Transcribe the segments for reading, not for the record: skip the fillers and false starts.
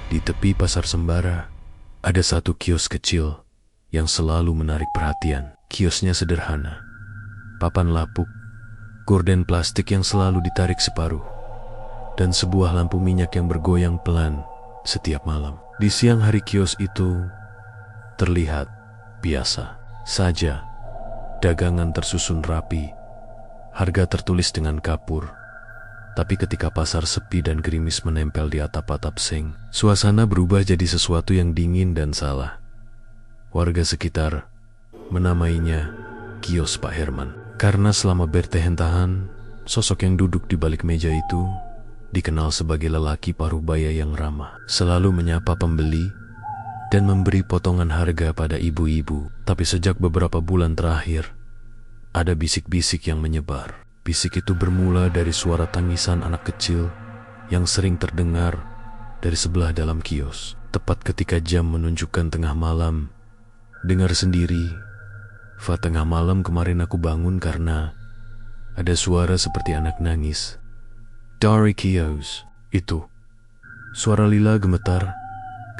Di tepi pasar Sembara, ada satu kios kecil yang selalu menarik perhatian. Kiosnya sederhana, papan lapuk, gorden plastik yang selalu ditarik separuh, dan sebuah lampu minyak yang bergoyang pelan setiap malam. Di siang hari kios itu terlihat biasa saja. Dagangan tersusun rapi, harga tertulis dengan kapur. Tapi ketika pasar sepi dan gerimis menempel di atap-atap seng, suasana berubah jadi sesuatu yang dingin dan salah. Warga sekitar menamainya kios Pak Herman, karena selama bertahan-tahan, sosok yang duduk di balik meja itu dikenal sebagai lelaki paruh baya yang ramah, selalu menyapa pembeli dan memberi potongan harga pada ibu-ibu. Tapi sejak beberapa bulan terakhir, ada bisik-bisik yang menyebar. Bisik itu bermula dari suara tangisan anak kecil yang sering terdengar dari sebelah dalam kios. Tepat ketika jam menunjukkan tengah malam, dengar sendiri, "Fa, tengah malam kemarin aku bangun karena ada suara seperti anak nangis." Dari kios itu, suara Lila gemetar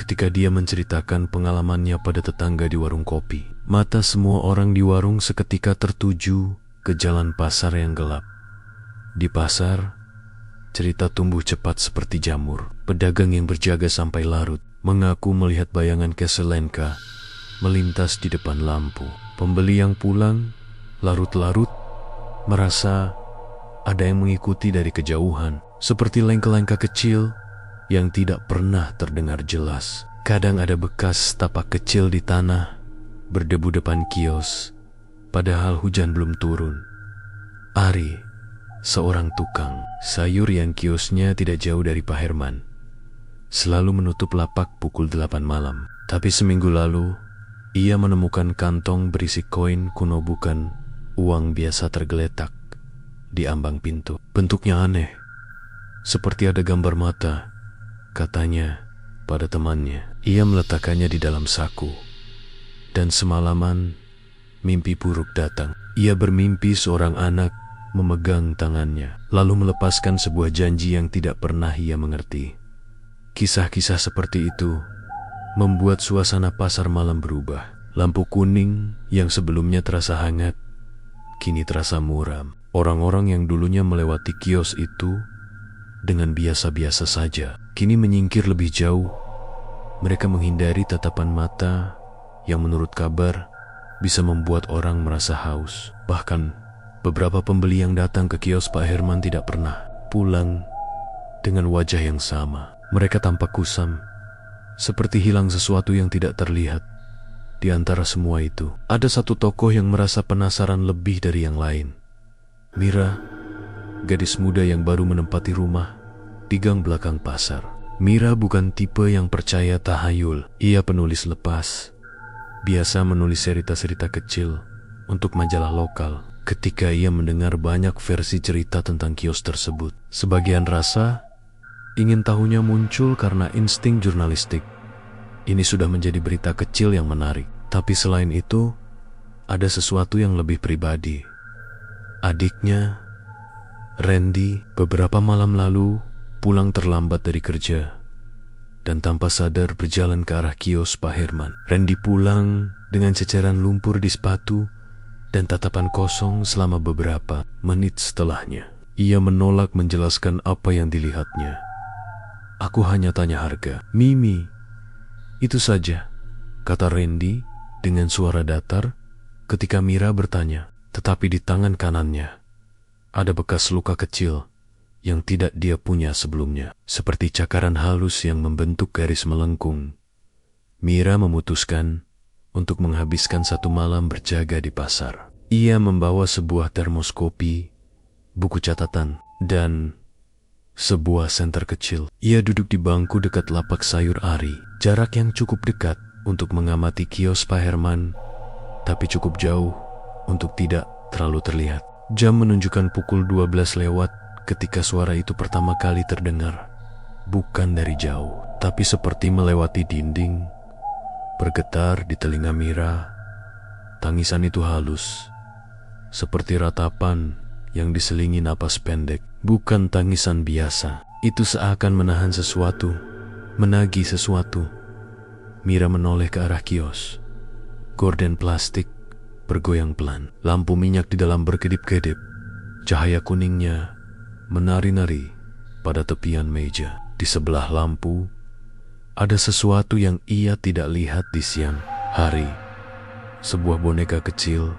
ketika dia menceritakan pengalamannya pada tetangga di warung kopi. Mata semua orang di warung seketika tertuju ke jalan pasar yang gelap. Di pasar, cerita tumbuh cepat seperti jamur. Pedagang yang berjaga sampai larut mengaku melihat bayangan Keselenka melintas di depan lampu. Pembeli yang pulang larut-larut merasa ada yang mengikuti dari kejauhan, seperti lengka-lengka kecil yang tidak pernah terdengar jelas. Kadang ada bekas tapak kecil di tanah berdebu depan kios, padahal hujan belum turun. Ari, seorang tukang sayur yang kiosnya tidak jauh dari Pak Herman, selalu menutup lapak pukul 8 malam. Tapi seminggu lalu, ia menemukan kantong berisi koin kuno bukan uang biasa tergeletak di ambang pintu. Bentuknya aneh, seperti ada gambar mata, katanya pada temannya. Ia meletakkannya di dalam saku. Dan semalaman, mimpi buruk datang. Ia bermimpi seorang anak memegang tangannya, lalu melepaskan sebuah janji yang tidak pernah ia mengerti. Kisah-kisah seperti itu membuat suasana pasar malam berubah. Lampu kuning yang sebelumnya terasa hangat, kini terasa muram. Orang-orang yang dulunya melewati kios itu dengan biasa-biasa saja, kini menyingkir lebih jauh. Mereka menghindari tatapan mata yang menurut kabar bisa membuat orang merasa haus. Bahkan beberapa pembeli yang datang ke kios Pak Herman tidak pernah pulang dengan wajah yang sama. Mereka tampak kusam, seperti hilang sesuatu yang tidak terlihat. Di antara semua itu, ada satu tokoh yang merasa penasaran lebih dari yang lain. Mira, gadis muda yang baru menempati rumah di gang belakang pasar. Mira bukan tipe yang percaya tahayul. Ia penulis lepas, biasa menulis cerita-cerita kecil untuk majalah lokal. Ketika ia mendengar banyak versi cerita tentang kios tersebut, sebagian rasa ingin tahunya muncul karena insting jurnalistik. Ini sudah menjadi berita kecil yang menarik. Tapi selain itu, ada sesuatu yang lebih pribadi. Adiknya, Randy, beberapa malam lalu pulang terlambat dari kerja dan tanpa sadar berjalan ke arah kios Pak Herman. Randy pulang dengan ceceran lumpur di sepatu dan tatapan kosong selama beberapa menit setelahnya. Ia menolak menjelaskan apa yang dilihatnya. "Aku hanya tanya harga, Mimi. Itu saja," kata Randy dengan suara datar ketika Mira bertanya. Tetapi di tangan kanannya ada bekas luka kecil yang tidak dia punya sebelumnya, seperti cakaran halus yang membentuk garis melengkung. Mira memutuskan untuk menghabiskan satu malam berjaga di pasar. Ia membawa sebuah termos kopi, buku catatan, dan sebuah senter kecil. Ia duduk di bangku dekat lapak sayur Ari, jarak yang cukup dekat untuk mengamati kios Pak Herman, tapi cukup jauh untuk tidak terlalu terlihat. Jam menunjukkan pukul 12 lewat ketika suara itu pertama kali terdengar. Bukan dari jauh, tapi seperti melewati dinding, bergetar di telinga Mira. Tangisan itu halus, seperti ratapan yang diselingi napas pendek. Bukan tangisan biasa, itu seakan menahan sesuatu menagih sesuatu. Mira menoleh ke arah kios. Gorden plastik bergoyang pelan. Lampu minyak di dalam berkedip-kedip. Cahaya kuningnya menari-nari pada tepian meja. Di sebelah lampu, ada sesuatu yang ia tidak lihat di siang hari. Sebuah boneka kecil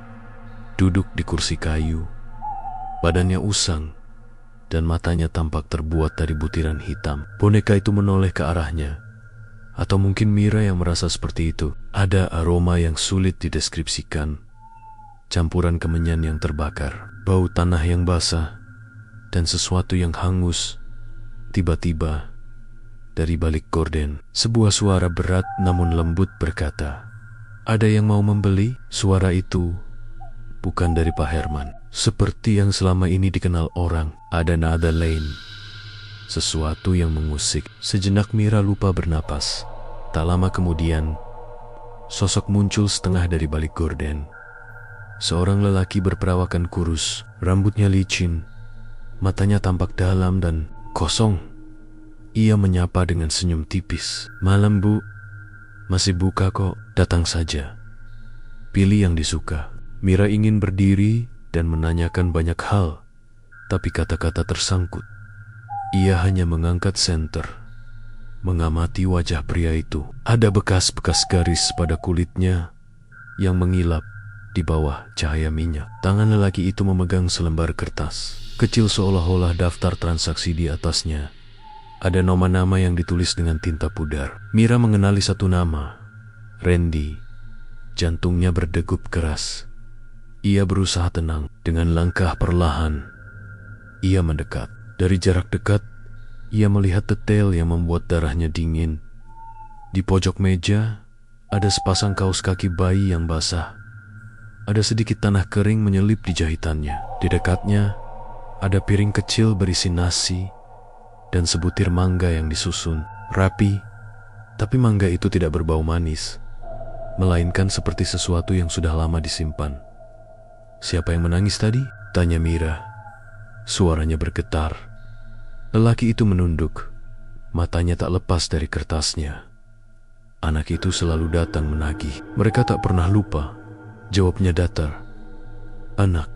duduk di kursi kayu. Badannya usang dan matanya tampak terbuat dari butiran hitam. Boneka itu menoleh ke arahnya. Atau mungkin Mira yang merasa seperti itu. Ada aroma yang sulit dideskripsikan. Campuran kemenyan yang terbakar, bau tanah yang basah, dan sesuatu yang hangus. Tiba-tiba, dari balik gorden, sebuah suara berat namun lembut berkata, "Ada yang mau membeli?" Suara itu bukan dari Pak Herman. Seperti yang selama ini dikenal orang, ada nada lain. Sesuatu yang mengusik. Sejenak Mira lupa bernapas. Tak lama kemudian, sosok muncul setengah dari balik gorden. Seorang lelaki berperawakan kurus, rambutnya licin, matanya tampak dalam dan kosong. Ia menyapa dengan senyum tipis. "Malam, Bu. Masih buka kok, datang saja. Pilih yang disuka." Mira ingin berdiri dan menanyakan banyak hal, tapi kata-kata tersangkut. Ia hanya mengangkat senter, mengamati wajah pria itu. Ada bekas-bekas garis pada kulitnya yang mengilap di bawah cahaya minyak. Tangan lelaki itu memegang selembar kertas, kecil seolah-olah daftar transaksi di atasnya. Ada nama-nama yang ditulis dengan tinta pudar. Mira mengenali satu nama, Randy. Jantungnya berdegup keras. Ia berusaha tenang. Dengan langkah perlahan, ia mendekat. Dari jarak dekat, ia melihat detail yang membuat darahnya dingin. Di pojok meja, ada sepasang kaos kaki bayi yang basah. Ada sedikit tanah kering menyelip di jahitannya. Di dekatnya, ada piring kecil berisi nasi dan sebutir mangga yang disusun. Rapi, tapi mangga itu tidak berbau manis, melainkan seperti sesuatu yang sudah lama disimpan. "Siapa yang menangis tadi?" tanya Mira. Suaranya bergetar. Lelaki itu menunduk, matanya tak lepas dari kertasnya. "Anak itu selalu datang menagih. Mereka tak pernah lupa," jawabnya datar. "Anak?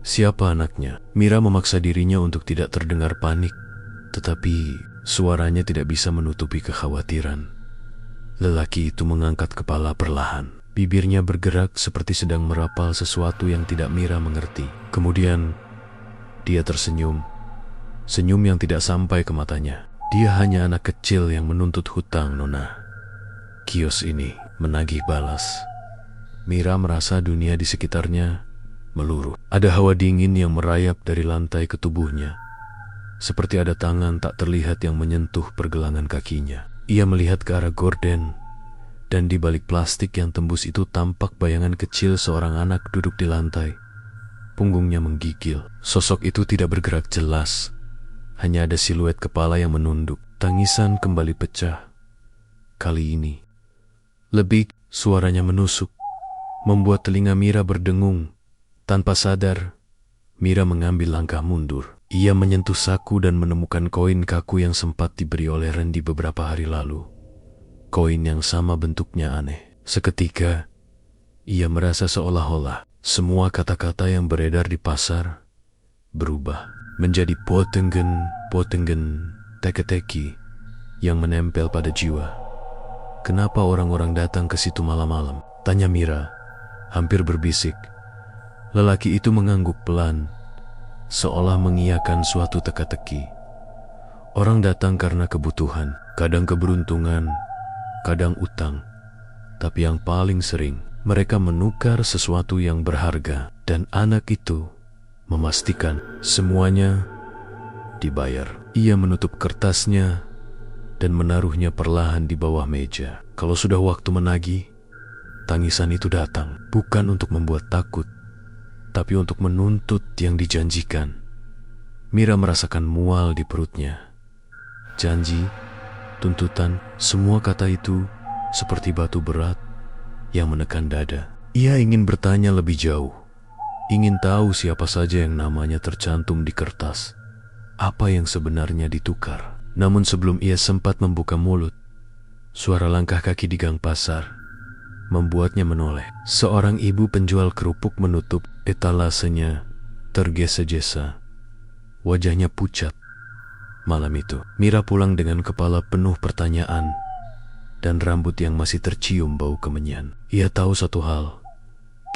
Siapa anaknya?" Mira memaksa dirinya untuk tidak terdengar panik, tetapi suaranya tidak bisa menutupi kekhawatiran. Lelaki itu mengangkat kepala perlahan. Bibirnya bergerak seperti sedang merapal sesuatu yang tidak Mira mengerti. Kemudian, dia tersenyum. Senyum yang tidak sampai ke matanya. "Dia hanya anak kecil yang menuntut hutang, Nona. Kios ini menagih balas." Mira merasa dunia di sekitarnya meluruh. Ada hawa dingin yang merayap dari lantai ke tubuhnya. Seperti ada tangan tak terlihat yang menyentuh pergelangan kakinya. Ia melihat ke arah gorden, dan di balik plastik yang tembus itu tampak bayangan kecil seorang anak duduk di lantai. Punggungnya menggigil. Sosok itu tidak bergerak jelas. Hanya ada siluet kepala yang menunduk. Tangisan kembali pecah. Kali ini, lebih suaranya menusuk, membuat telinga Mira berdengung. Tanpa sadar, Mira mengambil langkah mundur. Ia menyentuh saku dan menemukan koin kaku yang sempat diberi oleh Randy beberapa hari lalu. Koin yang sama bentuknya aneh. Seketika, ia merasa seolah-olah semua kata-kata yang beredar di pasar berubah menjadi potengen, teka-teki yang menempel pada jiwa. "Kenapa orang-orang datang ke situ malam-malam?" tanya Mira, hampir berbisik. Lelaki itu mengangguk pelan, seolah mengiyakan suatu teka-teki. "Orang datang karena kebutuhan, kadang keberuntungan, kadang utang. Tapi yang paling sering, mereka menukar sesuatu yang berharga, dan anak itu memastikan semuanya dibayar." Ia menutup kertasnya dan menaruhnya perlahan di bawah meja. Kalau sudah waktu menagih, tangisan itu datang, bukan untuk membuat takut, tapi untuk menuntut yang dijanjikan. Mira merasakan mual di perutnya. Janji, tuntutan, semua kata itu seperti batu berat yang menekan dada. Ia ingin bertanya lebih jauh. Ingin tahu siapa saja yang namanya tercantum di kertas. Apa yang sebenarnya ditukar. Namun sebelum ia sempat membuka mulut, suara langkah kaki di gang pasar membuatnya menoleh. Seorang ibu penjual kerupuk menutup etalasenya tergesa-gesa. Wajahnya pucat. Malam itu, Mira pulang dengan kepala penuh pertanyaan dan rambut yang masih tercium bau kemenyan. Ia tahu satu hal,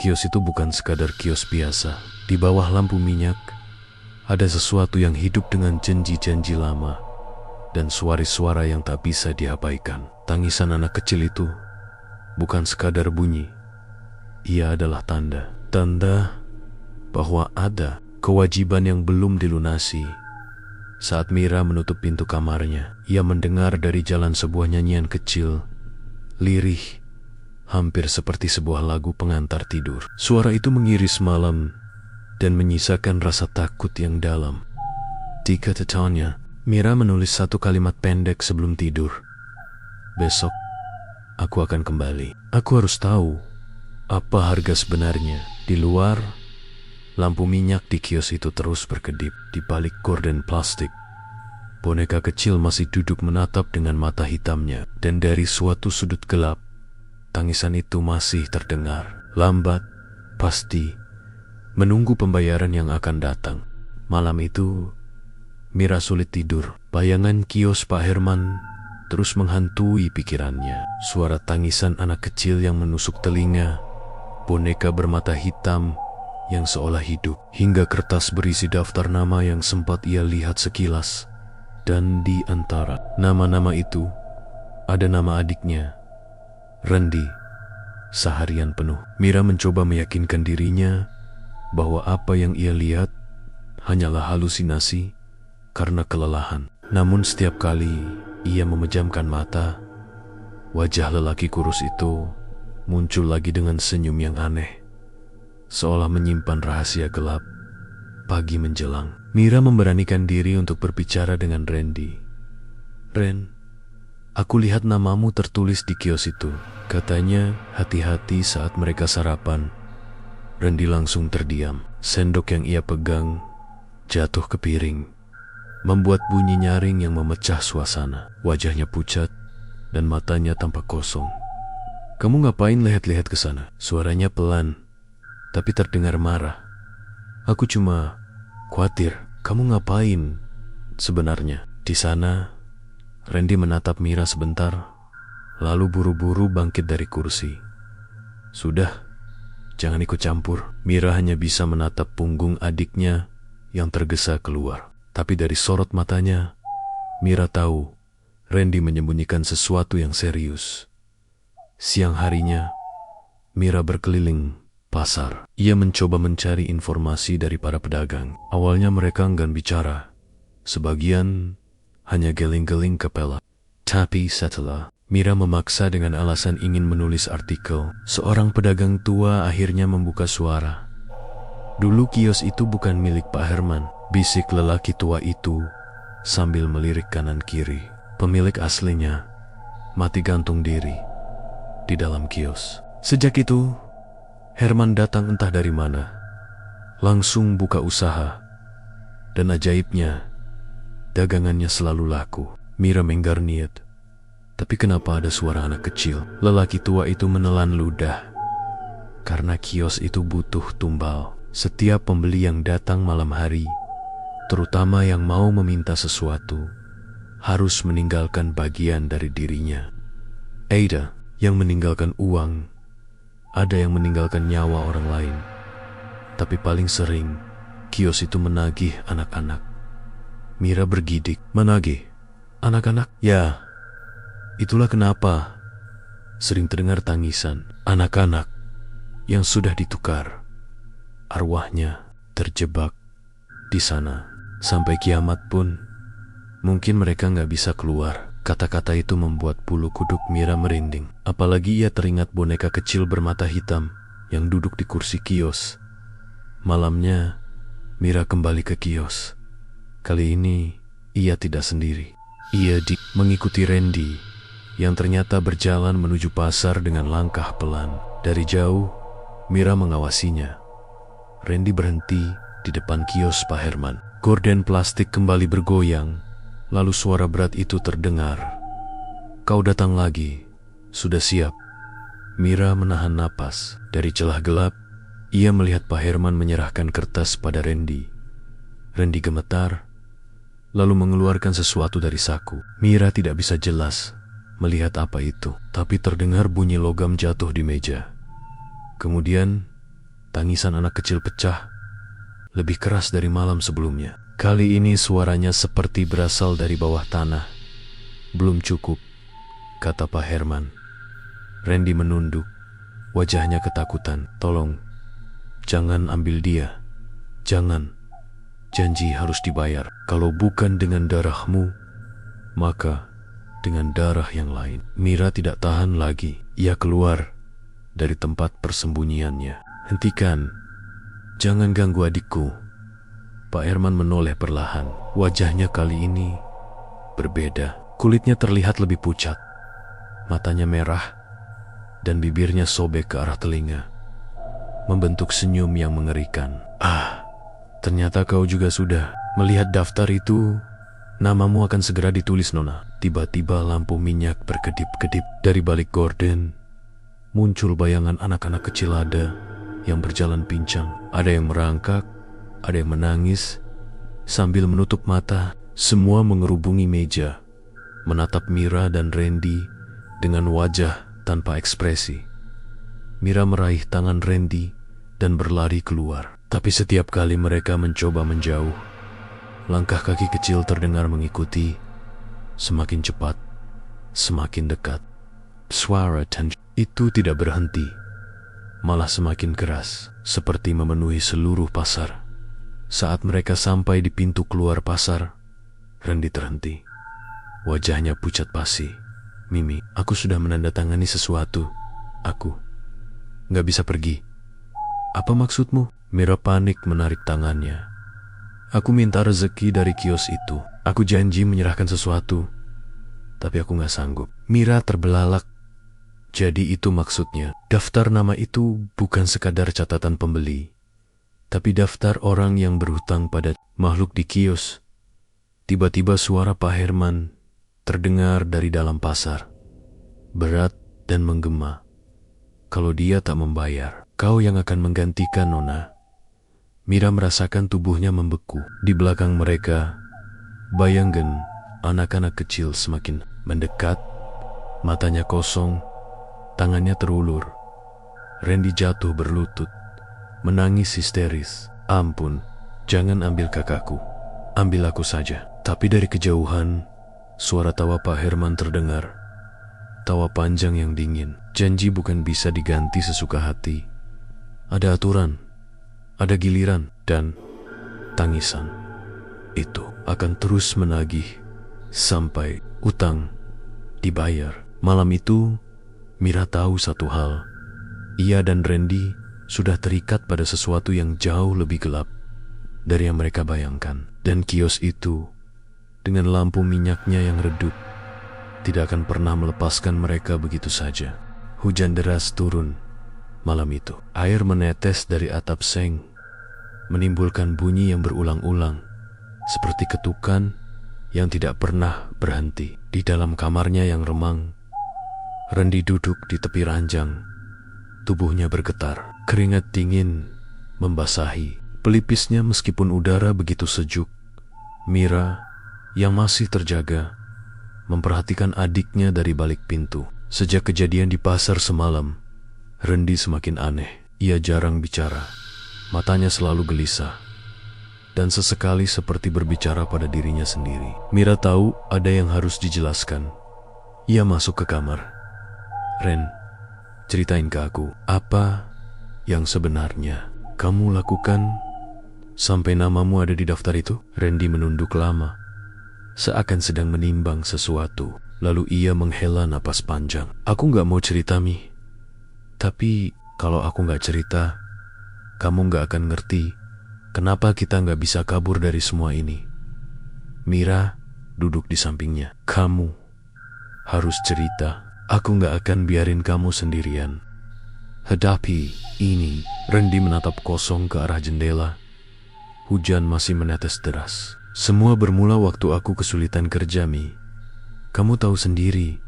kios itu bukan sekadar kios biasa. Di bawah lampu minyak, ada sesuatu yang hidup dengan janji-janji lama dan suara-suara yang tak bisa diabaikan. Tangisan anak kecil itu bukan sekadar bunyi. Ia adalah tanda bahwa ada kewajiban yang belum dilunasi. Saat Mira menutup pintu kamarnya, ia mendengar dari jalan sebuah nyanyian kecil, lirih, hampir seperti sebuah lagu pengantar tidur. Suara itu mengiris malam dan menyisakan rasa takut yang dalam. Di catatannya, Mira menulis satu kalimat pendek sebelum tidur. Besok, aku akan kembali. Aku harus tahu apa harga sebenarnya. Di luar, lampu minyak di kios itu terus berkedip. Di balik gorden plastik, boneka kecil masih duduk menatap dengan mata hitamnya. Dan dari suatu sudut gelap, tangisan itu masih terdengar. Lambat, pasti, menunggu pembayaran yang akan datang. Malam itu, Mira sulit tidur. Bayangan kios Pak Herman terus menghantui pikirannya. Suara tangisan anak kecil yang menusuk telinga, boneka bermata hitam yang seolah hidup, hingga kertas berisi daftar nama yang sempat ia lihat sekilas. Dan di antara nama-nama itu, ada nama adiknya, Randy. Seharian penuh, Mira mencoba meyakinkan dirinya bahwa apa yang ia lihat hanyalah halusinasi karena kelelahan. Namun setiap kali ia memejamkan mata, wajah lelaki kurus itu muncul lagi dengan senyum yang aneh, seolah menyimpan rahasia gelap. Pagi menjelang, Mira memberanikan diri untuk berbicara dengan Randy. Ren, aku lihat namamu tertulis di kios itu. Katanya hati-hati saat mereka sarapan. Randy langsung terdiam. Sendok yang ia pegang jatuh ke piring, membuat bunyi nyaring yang memecah suasana. Wajahnya pucat dan matanya tampak kosong. Kamu ngapain lihat-lihat ke sana? Suaranya pelan, tapi terdengar marah. Aku cuma khawatir. Kamu ngapain sebenarnya di sana? Randy menatap Mira sebentar, lalu buru-buru bangkit dari kursi. Sudah, jangan ikut campur. Mira hanya bisa menatap punggung adiknya yang tergesa keluar. Tapi dari sorot matanya, Mira tahu Randy menyembunyikan sesuatu yang serius. Siang harinya, Mira berkeliling pasar. Ia mencoba mencari informasi dari para pedagang. Awalnya mereka enggan bicara. Sebagian hanya geling-geling kepala. Tapi setelah Mira memaksa dengan alasan ingin menulis artikel, seorang pedagang tua akhirnya membuka suara. Dulu kios itu bukan milik Pak Herman, bisik lelaki tua itu sambil melirik kanan kiri. Pemilik aslinya mati gantung diri di dalam kios. Sejak itu, Herman datang entah dari mana, langsung buka usaha, dan ajaibnya, dagangannya selalu laku. Mira menggar niat. Tapi kenapa ada suara anak kecil? Lelaki tua itu menelan ludah. Karena kios itu butuh tumbal. Setiap pembeli yang datang malam hari, terutama yang mau meminta sesuatu, harus meninggalkan bagian dari dirinya. Ada yang meninggalkan uang, ada yang meninggalkan nyawa orang lain. Tapi paling sering, kios itu menagih anak-anak. Mira bergidik. Menagih anak-anak? Ya, itulah kenapa sering terdengar tangisan anak-anak yang sudah ditukar. Arwahnya terjebak di sana. Sampai kiamat pun, mungkin mereka nggak bisa keluar. Kata-kata itu membuat bulu kuduk Mira merinding. Apalagi ia teringat boneka kecil bermata hitam yang duduk di kursi kios. Malamnya, Mira kembali ke kios. Kali ini, ia tidak sendiri. Ia mengikuti Randy yang ternyata berjalan menuju pasar dengan langkah pelan. Dari jauh, Mira mengawasinya. Randy berhenti di depan kios Pak Herman. Gorden plastik kembali bergoyang, Lalu suara berat itu terdengar. Kau datang lagi. Sudah siap. Mira menahan napas. Dari celah gelap, ia melihat Pak Herman menyerahkan kertas pada Randy. Randy gemetar, lalu mengeluarkan sesuatu dari saku. Mira tidak bisa jelas melihat apa itu, tapi terdengar bunyi logam jatuh di meja. Kemudian, tangisan anak kecil pecah, lebih keras dari malam sebelumnya. Kali ini suaranya seperti berasal dari bawah tanah. Belum cukup, kata Pak Herman. Randy menunduk, wajahnya ketakutan. Tolong, jangan ambil dia. Jangan. Janji harus dibayar. Kalau bukan dengan darahmu, maka dengan darah yang lain. Mira tidak tahan lagi. Ia keluar dari tempat persembunyiannya. Hentikan. Jangan ganggu adikku. Pak Herman menoleh perlahan. Wajahnya kali ini berbeda. Kulitnya terlihat lebih pucat. Matanya merah dan bibirnya sobek ke arah telinga, membentuk senyum yang mengerikan. Ternyata kau juga sudah. Melihat daftar itu, namamu akan segera ditulis, Nona. Tiba-tiba lampu minyak berkedip-kedip. Dari balik gorden, muncul bayangan anak-anak kecil ada yang berjalan pincang. Ada yang merangkak, ada yang menangis, sambil menutup mata. Semua mengerubungi meja, menatap Mira dan Randy dengan wajah tanpa ekspresi. Mira meraih tangan Randy dan berlari keluar. Tapi setiap kali mereka mencoba menjauh, langkah kaki kecil terdengar mengikuti, semakin cepat, semakin dekat. Suara tension itu tidak berhenti, malah semakin keras, seperti memenuhi seluruh pasar. Saat mereka sampai di pintu keluar pasar, Randy terhenti. Wajahnya pucat pasi. Mimi, aku sudah menandatangani sesuatu. Aku gak bisa pergi. Apa maksudmu? Mira panik menarik tangannya. Aku minta rezeki dari kios itu. Aku janji menyerahkan sesuatu, tapi aku gak sanggup. Mira terbelalak. Jadi itu maksudnya. Daftar nama itu bukan sekadar catatan pembeli, tapi daftar orang yang berhutang pada makhluk di kios. Tiba-tiba suara Pak Herman terdengar dari dalam pasar. Berat dan menggema. Kalau dia tak membayar, kau yang akan menggantikan, Nona. Mira merasakan tubuhnya membeku. Di belakang mereka, bayangan anak-anak kecil semakin mendekat. Matanya kosong, tangannya terulur. Randy jatuh berlutut, menangis histeris. Ampun, jangan ambil kakakku. Ambil aku saja. Tapi dari kejauhan, suara tawa Pak Herman terdengar. Tawa panjang yang dingin. Janji bukan bisa diganti sesuka hati. Ada aturan, ada giliran, dan tangisan itu akan terus menagih sampai utang dibayar. Malam itu, Mira tahu satu hal. Ia dan Randy sudah terikat pada sesuatu yang jauh lebih gelap dari yang mereka bayangkan. Dan kios itu, dengan lampu minyaknya yang redup, tidak akan pernah melepaskan mereka begitu saja. Hujan deras turun malam itu. Air menetes dari atap seng, menimbulkan bunyi yang berulang-ulang, seperti ketukan yang tidak pernah berhenti. Di dalam kamarnya yang remang, Randy duduk di tepi ranjang. Tubuhnya bergetar, keringat dingin membasahi pelipisnya meskipun udara begitu sejuk. Mira yang masih terjaga memperhatikan adiknya dari balik pintu. Sejak kejadian di pasar semalam, Randy semakin aneh. Ia jarang bicara, matanya selalu gelisah, dan sesekali seperti berbicara pada dirinya sendiri. Mira tahu ada yang harus dijelaskan. Ia masuk ke kamar. Ren, ceritain ke aku, apa yang sebenarnya kamu lakukan sampai namamu ada di daftar itu? Randy menunduk lama, seakan sedang menimbang sesuatu. Lalu ia menghela napas panjang. Aku gak mau cerita, Mi. Tapi kalau aku gak cerita, kamu gak akan ngerti kenapa kita gak bisa kabur dari semua ini. Mira duduk di sampingnya. Kamu harus cerita. Aku gak akan biarin kamu sendirian. Hadapi ini. Randy menatap kosong ke arah jendela. Hujan masih menetes deras. Semua bermula waktu aku kesulitan kerja, Mi. Kamu tahu sendiri,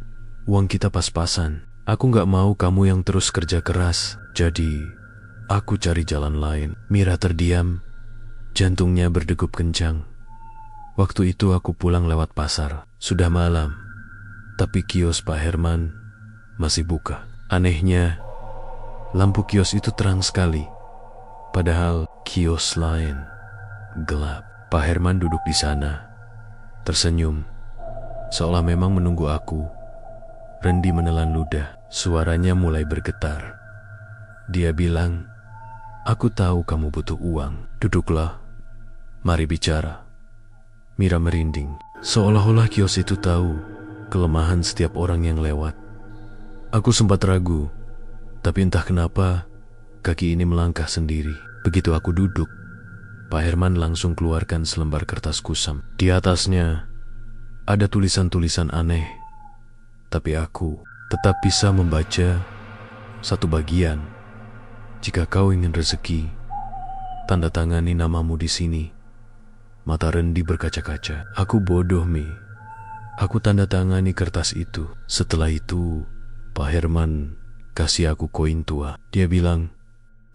uang kita pas-pasan. Aku gak mau kamu yang terus kerja keras. Jadi, aku cari jalan lain. Mira terdiam, jantungnya berdegup kencang. Waktu itu aku pulang lewat pasar. Sudah malam, tapi kios Pak Herman masih buka. Anehnya, lampu kios itu terang sekali. Padahal kios lain gelap. Pak Herman duduk di sana, tersenyum, seolah memang menunggu aku. Rendi menelan ludah, suaranya mulai bergetar. Dia bilang, "Aku tahu kamu butuh uang. Duduklah, mari bicara." Mira merinding, seolah-olah kios itu tahu kelemahan setiap orang yang lewat. Aku sempat ragu, tapi entah kenapa kaki ini melangkah sendiri. Begitu aku duduk, Pak Herman langsung keluarkan selembar kertas kusam. Di atasnya ada tulisan-tulisan aneh, tapi aku tetap bisa membaca satu bagian. "Jika kau ingin rezeki, tanda tangani namamu di sini." Mata Rendi berkaca-kaca. Aku bodoh, Mi. Aku tanda tangani kertas itu. Setelah itu, Pak Herman kasih aku koin tua. Dia bilang,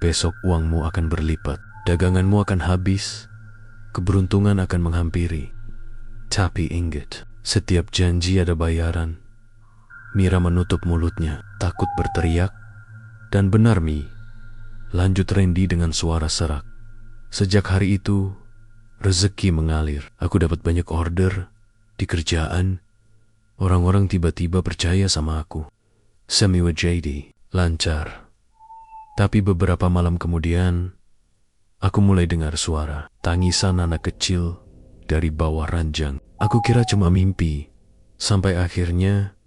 "Besok uangmu akan berlipat. Daganganmu akan habis, keberuntungan akan menghampiri. Tapi ingat, setiap janji ada bayaran." Mira menutup mulutnya, takut berteriak. "Dan benar, Mi," lanjut Rendi dengan suara serak. "Sejak hari itu, rezeki mengalir. Aku dapat banyak order di kerjaan. Orang-orang tiba-tiba percaya sama aku. Semua jadi lancar. Tapi beberapa malam kemudian, aku mulai dengar suara tangisan anak kecil dari bawah ranjang. Aku kira cuma mimpi, sampai akhirnya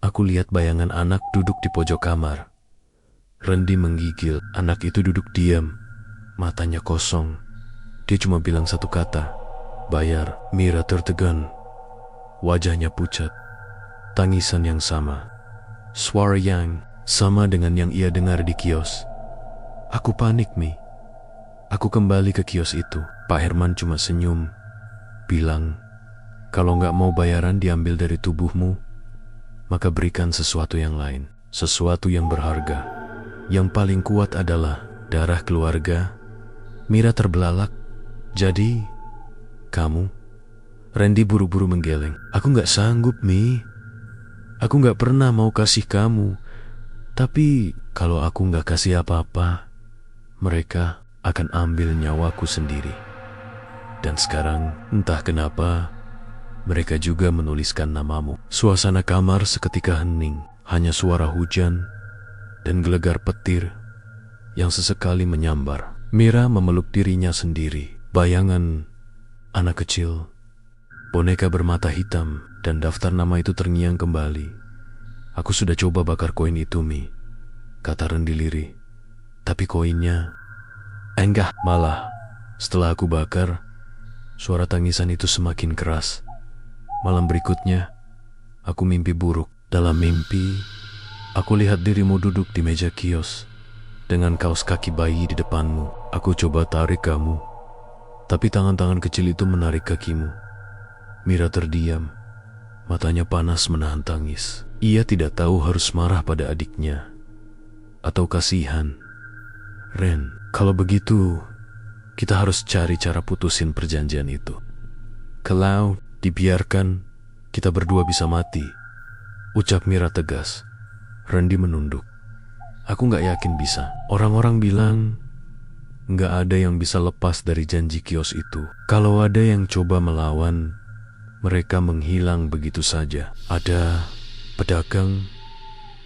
aku lihat bayangan anak duduk di pojok kamar. Rendi menggigil. Anak itu duduk diam, matanya kosong. Dia cuma bilang satu kata, "Bayar." Mira tertegun, wajahnya pucat. Tangisan yang sama, suara yang sama dengan yang ia dengar di kios. Aku panik, Mi. Aku kembali ke kios itu. Pak Herman cuma senyum, bilang, "Kalau nggak mau bayaran diambil dari tubuhmu, maka berikan sesuatu yang lain, sesuatu yang berharga. Yang paling kuat adalah darah keluarga." Mira terbelalak. "Jadi, kamu?" Rendi buru-buru menggeleng. "Aku nggak sanggup, Mi. Aku nggak pernah mau kasih kamu. Tapi kalau aku nggak kasih apa-apa, mereka akan ambil nyawaku sendiri. Dan sekarang, entah kenapa, mereka juga menuliskan namamu." Suasana kamar seketika hening. Hanya suara hujan dan gelegar petir yang sesekali menyambar. Mira memeluk dirinya sendiri. Bayangan anak kecil, boneka bermata hitam, dan daftar nama itu terngiang kembali. "Aku sudah coba bakar koin itu, Mi," kata Rendi lirih. "Tapi koinnya enggak." Malah, setelah aku bakar, suara tangisan itu semakin keras. Malam berikutnya, aku mimpi buruk. Dalam mimpi, aku lihat dirimu duduk di meja kios dengan kaos kaki bayi di depanmu. Aku coba tarik kamu, tapi tangan-tangan kecil itu menarik kakimu. Mira terdiam, matanya panas menahan tangis. Ia tidak tahu harus marah pada adiknya atau kasihan. "Ren, kalau begitu, kita harus cari cara putusin perjanjian itu. Kalau dibiarkan, kita berdua bisa mati," ucap Mira tegas. Rendi menunduk. "Aku gak yakin bisa. Orang-orang bilang gak ada yang bisa lepas dari janji kios itu. Kalau ada yang coba melawan, mereka menghilang begitu saja." Ada pedagang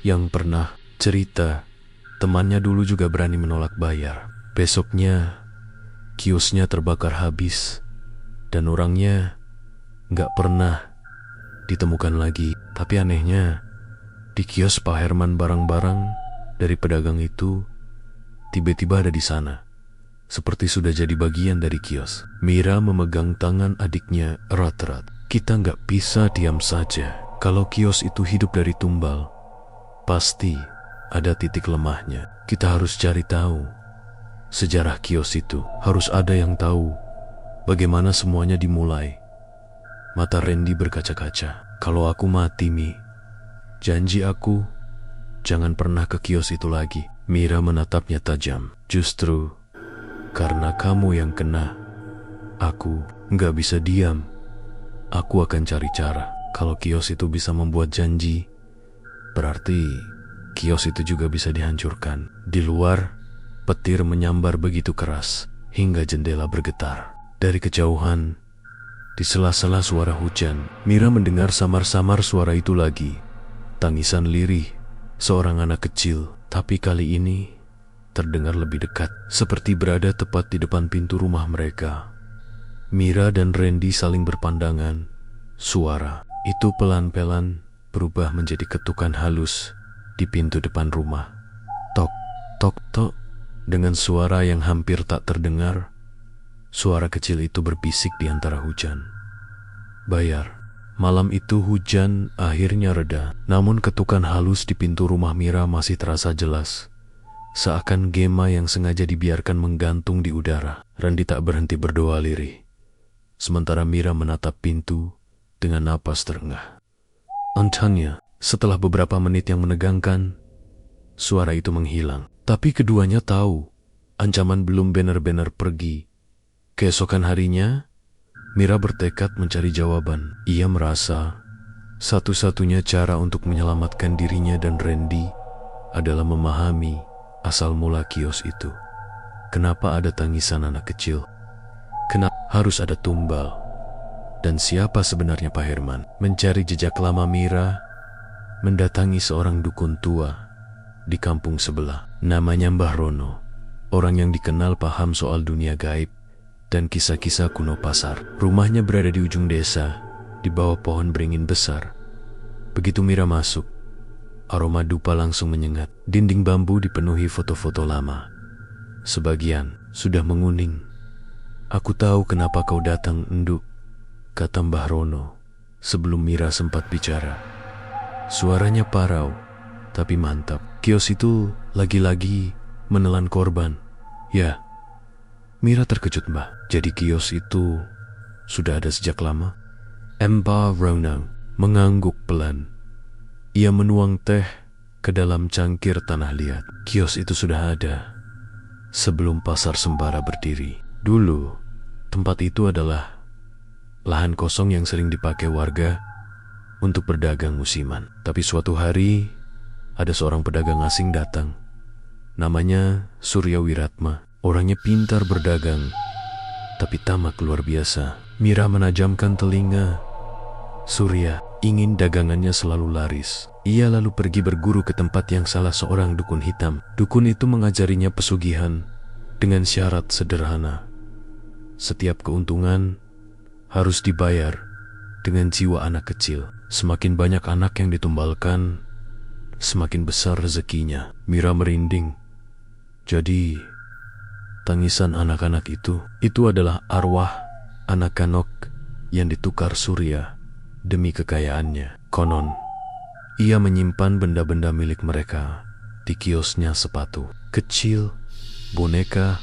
yang pernah cerita temannya dulu juga berani menolak bayar. Besoknya, kiosnya terbakar habis dan orangnya gak pernah ditemukan lagi. Tapi anehnya, di kios Pak Herman barang-barang dari pedagang itu tiba-tiba ada di sana, seperti sudah jadi bagian dari kios. Mira memegang tangan adiknya erat-erat. "Kita nggak bisa diam saja. Kalau kios itu hidup dari tumbal, pasti ada titik lemahnya. Kita harus cari tahu sejarah kios itu. Harus ada yang tahu bagaimana semuanya dimulai. Mata Randy berkaca-kaca. Kalau aku mati, Mi, janji aku jangan pernah ke kios itu lagi. Mira menatapnya tajam. Justru karena kamu yang kena, aku nggak bisa diam. Aku akan cari cara. Kalau kios itu bisa membuat janji, berarti kios itu juga bisa dihancurkan. Di luar, petir menyambar begitu keras hingga jendela bergetar. Dari kejauhan, di sela-sela suara hujan, Mira mendengar samar-samar suara itu lagi. Tangisan lirih seorang anak kecil, tapi kali ini terdengar lebih dekat, seperti berada tepat di depan pintu rumah mereka. Mira dan Randy saling berpandangan. Suara itu pelan-pelan berubah menjadi ketukan halus di pintu depan rumah. Tok, tok, tok. Dengan suara yang hampir tak terdengar, suara kecil itu berbisik di antara hujan. Bayar. Malam itu hujan akhirnya reda, namun ketukan halus di pintu rumah Mira masih terasa jelas. Seakan gema yang sengaja dibiarkan menggantung di udara. Randy tak berhenti berdoa lirih, sementara Mira menatap pintu dengan napas terengah. Entahnya, setelah beberapa menit yang menegangkan, suara itu menghilang. Tapi keduanya tahu, ancaman belum benar-benar pergi. Keesokan harinya, Mira bertekad mencari jawaban. Ia merasa satu-satunya cara untuk menyelamatkan dirinya dan Randy adalah memahami asal mula kios itu. Kenapa ada tangisan anak kecil? Kenapa harus ada tumbal? Dan siapa sebenarnya Pak Herman? Mencari jejak lama, Mira mendatangi seorang dukun tua di kampung sebelah. Namanya Mbah Rono, orang yang dikenal paham soal dunia gaib dan kisah-kisah kuno pasar. Rumahnya berada di ujung desa, di bawah pohon beringin besar. Begitu Mira masuk, aroma dupa langsung menyengat. Dinding bambu dipenuhi foto-foto lama. Sebagian sudah menguning. Aku tahu kenapa kau datang, Enduk, kata Mbah Rono sebelum Mira sempat bicara. Suaranya parau, tapi mantap. Kios itu lagi-lagi menelan korban. Ya, Mira terkejut, Mbah. Jadi kios itu sudah ada sejak lama? Mbah Rono mengangguk pelan. Ia menuang teh ke dalam cangkir tanah liat. Kios itu sudah ada sebelum pasar Sembara berdiri. Dulu, tempat itu adalah lahan kosong yang sering dipakai warga untuk berdagang musiman. Tapi suatu hari, ada seorang pedagang asing datang. Namanya Surya Wiratma. Orangnya pintar berdagang, tapi tamak luar biasa. Mira menajamkan telinga. Surya ingin dagangannya selalu laris. Ia lalu pergi berguru ke tempat yang salah seorang dukun hitam. Dukun itu mengajarinya pesugihan dengan syarat sederhana. Setiap keuntungan harus dibayar dengan jiwa anak kecil. Semakin banyak anak yang ditumbalkan, semakin besar rezekinya. Mira merinding. Jadi, tangisan anak-anak itu adalah arwah anak kanok yang ditukar Surya demi kekayaannya. Konon, ia menyimpan benda-benda milik mereka di kiosnya, sepatu kecil, boneka,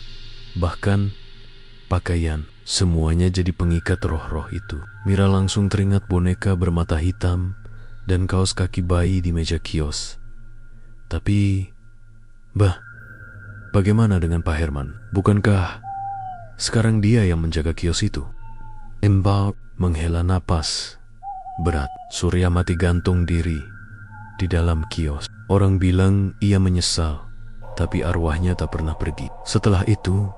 bahkan pakaian. Semuanya jadi pengikat roh-roh itu. Mira langsung teringat boneka bermata hitam dan kaos kaki bayi di meja kios. Tapi, Mbah, bagaimana dengan Pak Herman? Bukankah sekarang dia yang menjaga kios itu? Mbah menghela napas berat. Surya mati gantung diri di dalam kios. Orang bilang ia menyesal, tapi arwahnya tak pernah pergi. Setelah itu,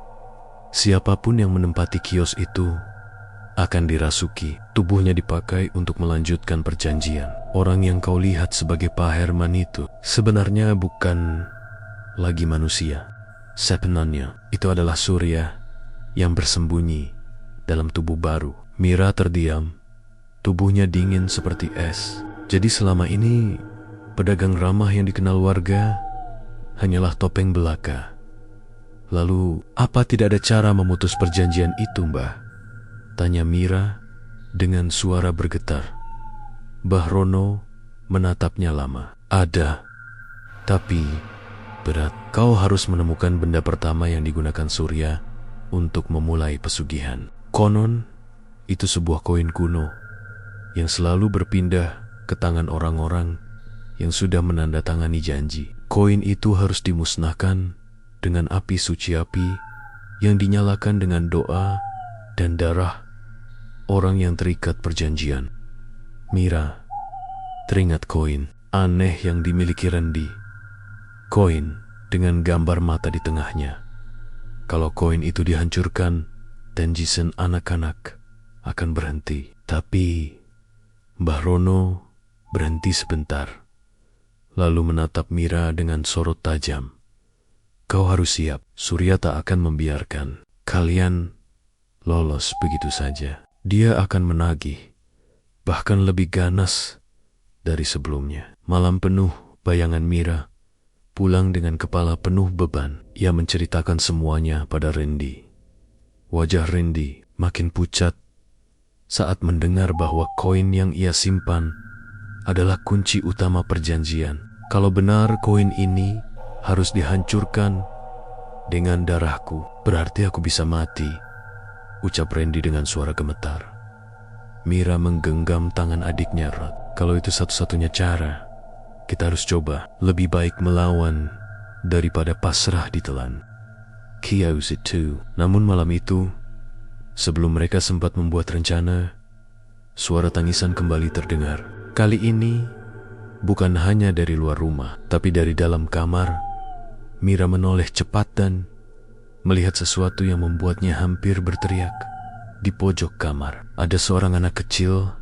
siapapun yang menempati kios itu akan dirasuki. Tubuhnya dipakai untuk melanjutkan perjanjian. Orang yang kau lihat sebagai Pak Herman itu sebenarnya bukan lagi manusia. Sebenarnya itu adalah Surya yang bersembunyi dalam tubuh baru. Mira terdiam. Tubuhnya dingin seperti es. Jadi selama ini pedagang ramah yang dikenal warga hanyalah topeng belaka. Lalu, apa tidak ada cara memutus perjanjian itu, Mbah? Tanya Mira dengan suara bergetar. Mbah Rono menatapnya lama. Ada, tapi berat. Kau harus menemukan benda pertama yang digunakan Surya untuk memulai pesugihan. Konon, itu sebuah koin kuno yang selalu berpindah ke tangan orang-orang yang sudah menandatangani janji. Koin itu harus dimusnahkan dengan api suci, api yang dinyalakan dengan doa dan darah orang yang terikat perjanjian. Mira teringat koin aneh yang dimiliki Randy. Koin dengan gambar mata di tengahnya. Kalau koin itu dihancurkan, Tenjisen anak-anak akan berhenti. Tapi Mbah Rono berhenti sebentar, lalu menatap Mira dengan sorot tajam. Kau harus siap, Surya tak akan membiarkan kalian lolos begitu saja. Dia akan menagih, bahkan lebih ganas dari sebelumnya. Malam penuh bayangan Mira pulang dengan kepala penuh beban. Ia menceritakan semuanya pada Randy. Wajah Randy makin pucat saat mendengar bahwa koin yang ia simpan adalah kunci utama perjanjian. Kalau benar koin ini harus dihancurkan dengan darahku, berarti aku bisa mati, ucap Randy dengan suara gemetar. Mira menggenggam tangan adiknya erat. Kalau itu satu-satunya cara, kita harus coba. Lebih baik melawan daripada pasrah ditelan. Chaos itu. Namun malam itu, sebelum mereka sempat membuat rencana, suara tangisan kembali terdengar. Kali ini, bukan hanya dari luar rumah, tapi dari dalam kamar. Mira menoleh cepat dan melihat sesuatu yang membuatnya hampir berteriak. Di pojok kamar, ada seorang anak kecil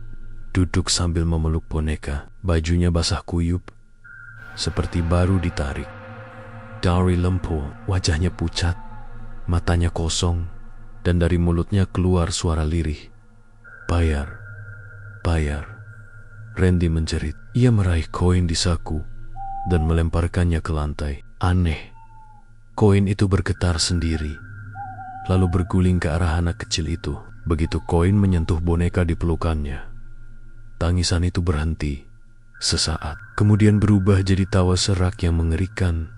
duduk sambil memeluk boneka. Bajunya basah kuyup, seperti baru ditarik. Dari lempo, wajahnya pucat, matanya kosong, dan dari mulutnya keluar suara lirih. Bayar, bayar. Randy menjerit. Ia meraih koin di saku dan melemparkannya ke lantai. Aneh, koin itu bergetar sendiri, lalu berguling ke arah anak kecil itu. Begitu koin menyentuh boneka di pelukannya, tangisan itu berhenti sesaat, kemudian berubah jadi tawa serak yang mengerikan.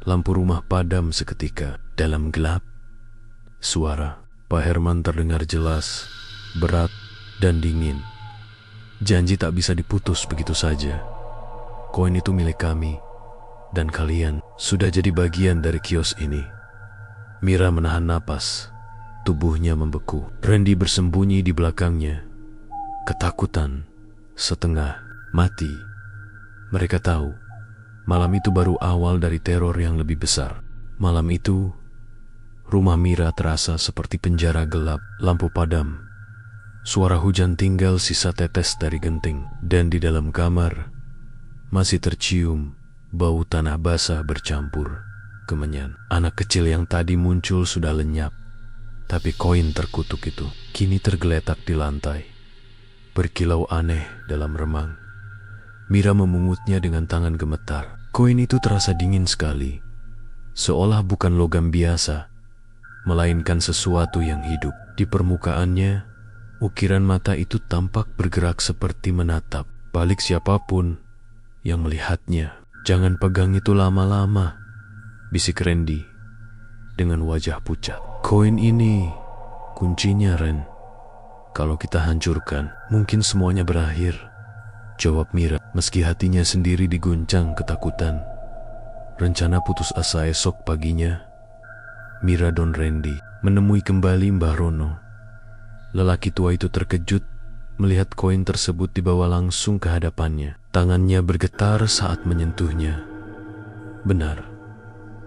Lampu rumah padam seketika. Dalam gelap, suara Pak Herman terdengar jelas, berat, dan dingin. Janji tak bisa diputus begitu saja. Koin itu milik kami, dan kalian sudah jadi bagian dari kios ini. Mira menahan napas, tubuhnya membeku. Randy bersembunyi di belakangnya, ketakutan, setengah mati. Mereka tahu, malam itu baru awal dari teror yang lebih besar. Malam itu, rumah Mira terasa seperti penjara gelap. Lampu padam, suara hujan tinggal sisa tetes dari genting, dan di dalam kamar masih tercium bau tanah basah bercampur kemenyan. Anak kecil yang tadi muncul sudah lenyap, tapi koin terkutuk itu kini tergeletak di lantai, berkilau aneh dalam remang. Mira memungutnya dengan tangan gemetar. Koin itu terasa dingin sekali, seolah bukan logam biasa, melainkan sesuatu yang hidup. Di permukaannya, ukiran mata itu tampak bergerak seperti menatap balik siapapun yang melihatnya. Jangan pegang itu lama-lama, bisik Randy dengan wajah pucat. Koin ini kuncinya, Ren. Kalau kita hancurkan, mungkin semuanya berakhir, jawab Mira, meski hatinya sendiri diguncang ketakutan. Rencana putus asa esok paginya, Mira dan Randy menemui kembali Mbah Rono. Lelaki tua itu terkejut melihat koin tersebut dibawa langsung ke hadapannya. Tangannya bergetar saat menyentuhnya. Benar,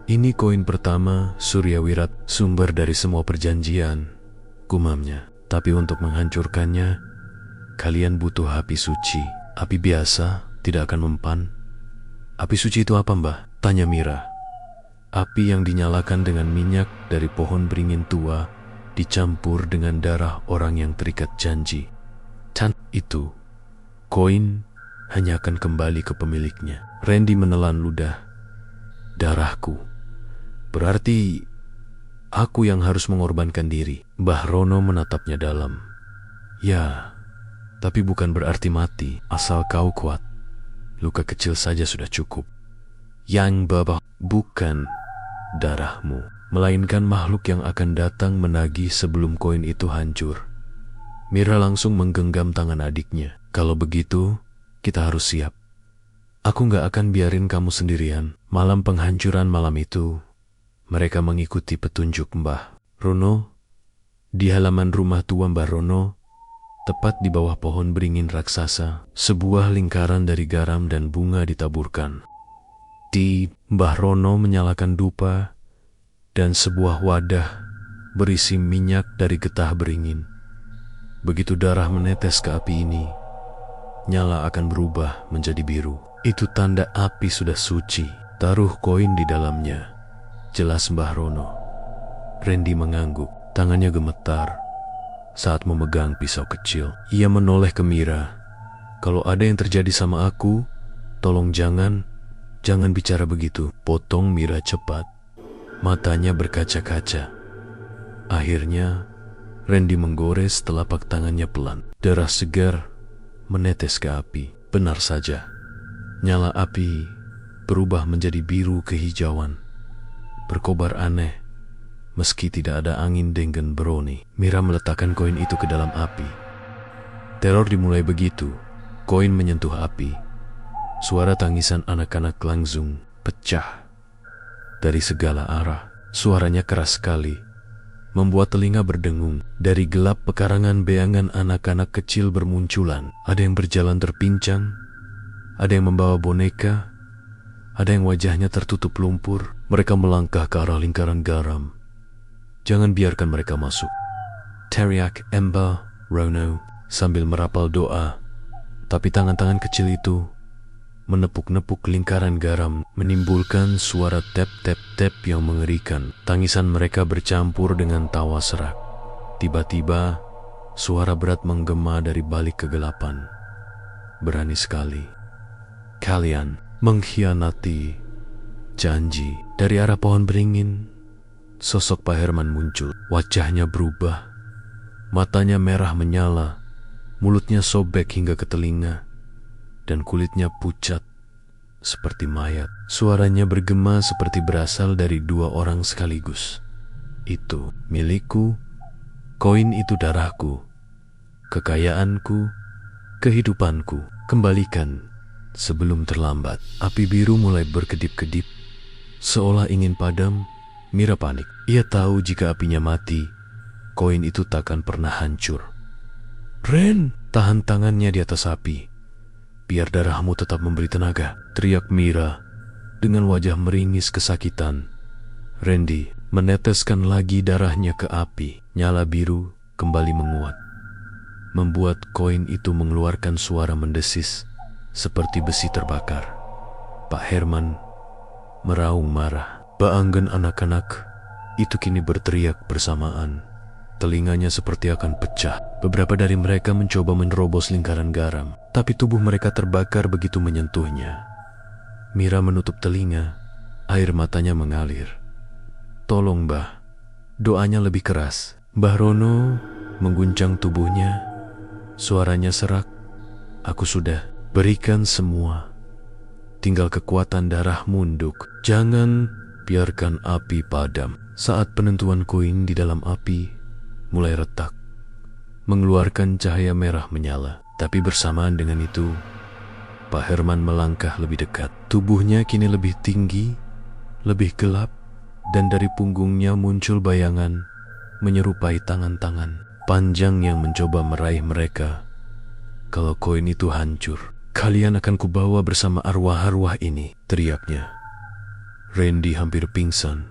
ini koin pertama Surya Wirat, sumber dari semua perjanjian, gumamnya. Tapi untuk menghancurkannya, kalian butuh api suci. Api biasa tidak akan mempan. Api suci itu apa, Mbah? Tanya Mira. Api yang dinyalakan dengan minyak dari pohon beringin tua dicampur dengan darah orang yang terikat janji. Dan itu, koin hanya akan kembali ke pemiliknya. Randy menelan ludah. Darahku. Berarti aku yang harus mengorbankan diri. Mbah Rono menatapnya dalam. Ya, tapi bukan berarti mati, asal kau kuat. Luka kecil saja sudah cukup. Yang babah bukan darahmu. melainkan makhluk yang akan datang menagih sebelum koin itu hancur. Mira langsung menggenggam tangan adiknya. Kalau begitu, kita harus siap. Aku gak akan biarin kamu sendirian. Malam penghancuran malam itu, mereka mengikuti petunjuk Mbah Rono. Di halaman rumah tua Mbah Rono, tepat di bawah pohon beringin raksasa, sebuah lingkaran dari garam dan bunga ditaburkan. Mbah Rono menyalakan dupa dan sebuah wadah berisi minyak dari getah beringin. Begitu darah menetes ke api ini, nyala akan berubah menjadi biru. Itu tanda api sudah suci. Taruh koin di dalamnya, jelas Mbah Rono. Randy mengangguk, tangannya gemetar saat memegang pisau kecil. Ia menoleh ke Mira. Kalau ada yang terjadi sama aku, tolong jangan bicara begitu. Potong Mira cepat. Matanya berkaca-kaca. Akhirnya, Randy menggores telapak tangannya pelan. Darah segar menetes ke api. Benar saja, nyala api berubah menjadi biru kehijauan. Berkobar aneh, meski tidak ada angin dengan beroni. Mira meletakkan koin itu ke dalam api. Teror dimulai begitu. Koin menyentuh api. Suara tangisan anak-anak langsung pecah dari segala arah. Suaranya keras sekali, membuat telinga berdengung. Dari gelap pekarangan beangan anak-anak kecil bermunculan. Ada yang berjalan terpincang, ada yang membawa boneka, ada yang wajahnya tertutup lumpur. Mereka melangkah ke arah lingkaran garam. Jangan biarkan mereka masuk, teriak Mbah Rono sambil merapal doa. Tapi tangan-tangan kecil itu menepuk-nepuk lingkaran garam, menimbulkan suara tep-tep-tep yang mengerikan. Tangisan mereka bercampur dengan tawa serak. Tiba-tiba, suara berat menggema dari balik kegelapan. Berani sekali kalian mengkhianati janji. Dari arah pohon beringin, sosok Pak Herman muncul. Wajahnya berubah, matanya merah menyala, mulutnya sobek hingga ke telinga, dan kulitnya pucat seperti mayat. Suaranya bergema seperti berasal dari dua orang sekaligus. Itu milikku, koin itu darahku, kekayaanku, kehidupanku. Kembalikan sebelum terlambat. Api biru mulai berkedip-kedip, seolah ingin padam. Mira panik. Ia tahu jika apinya mati, koin itu takkan pernah hancur. Ren, tahan tangannya di atas api. Biar darahmu tetap memberi tenaga, teriak Mira dengan wajah meringis kesakitan. Randy meneteskan lagi darahnya ke api. Nyala biru kembali menguat, membuat koin itu mengeluarkan suara mendesis seperti besi terbakar. Pak Herman meraung marah. Baanggen anak-anak itu kini berteriak bersamaan. Telinganya seperti akan pecah. Beberapa dari mereka mencoba menerobos lingkaran garam, tapi tubuh mereka terbakar begitu menyentuhnya. Mira menutup telinga, air matanya mengalir. Tolong Mbah, doanya lebih keras. Mbah Rono mengguncang tubuhnya, suaranya serak. Aku sudah berikan semua, tinggal kekuatan darah munduk. Jangan biarkan api padam. Saat penentuan koin di dalam api mulai retak, mengeluarkan cahaya merah menyala. Tapi bersamaan dengan itu, Pak Herman melangkah lebih dekat. Tubuhnya kini lebih tinggi, lebih gelap, dan dari punggungnya muncul bayangan menyerupai tangan-tangan panjang yang mencoba meraih mereka. Kalau koin itu hancur, kalian akan kubawa bersama arwah-arwah ini, teriaknya. Randy hampir pingsan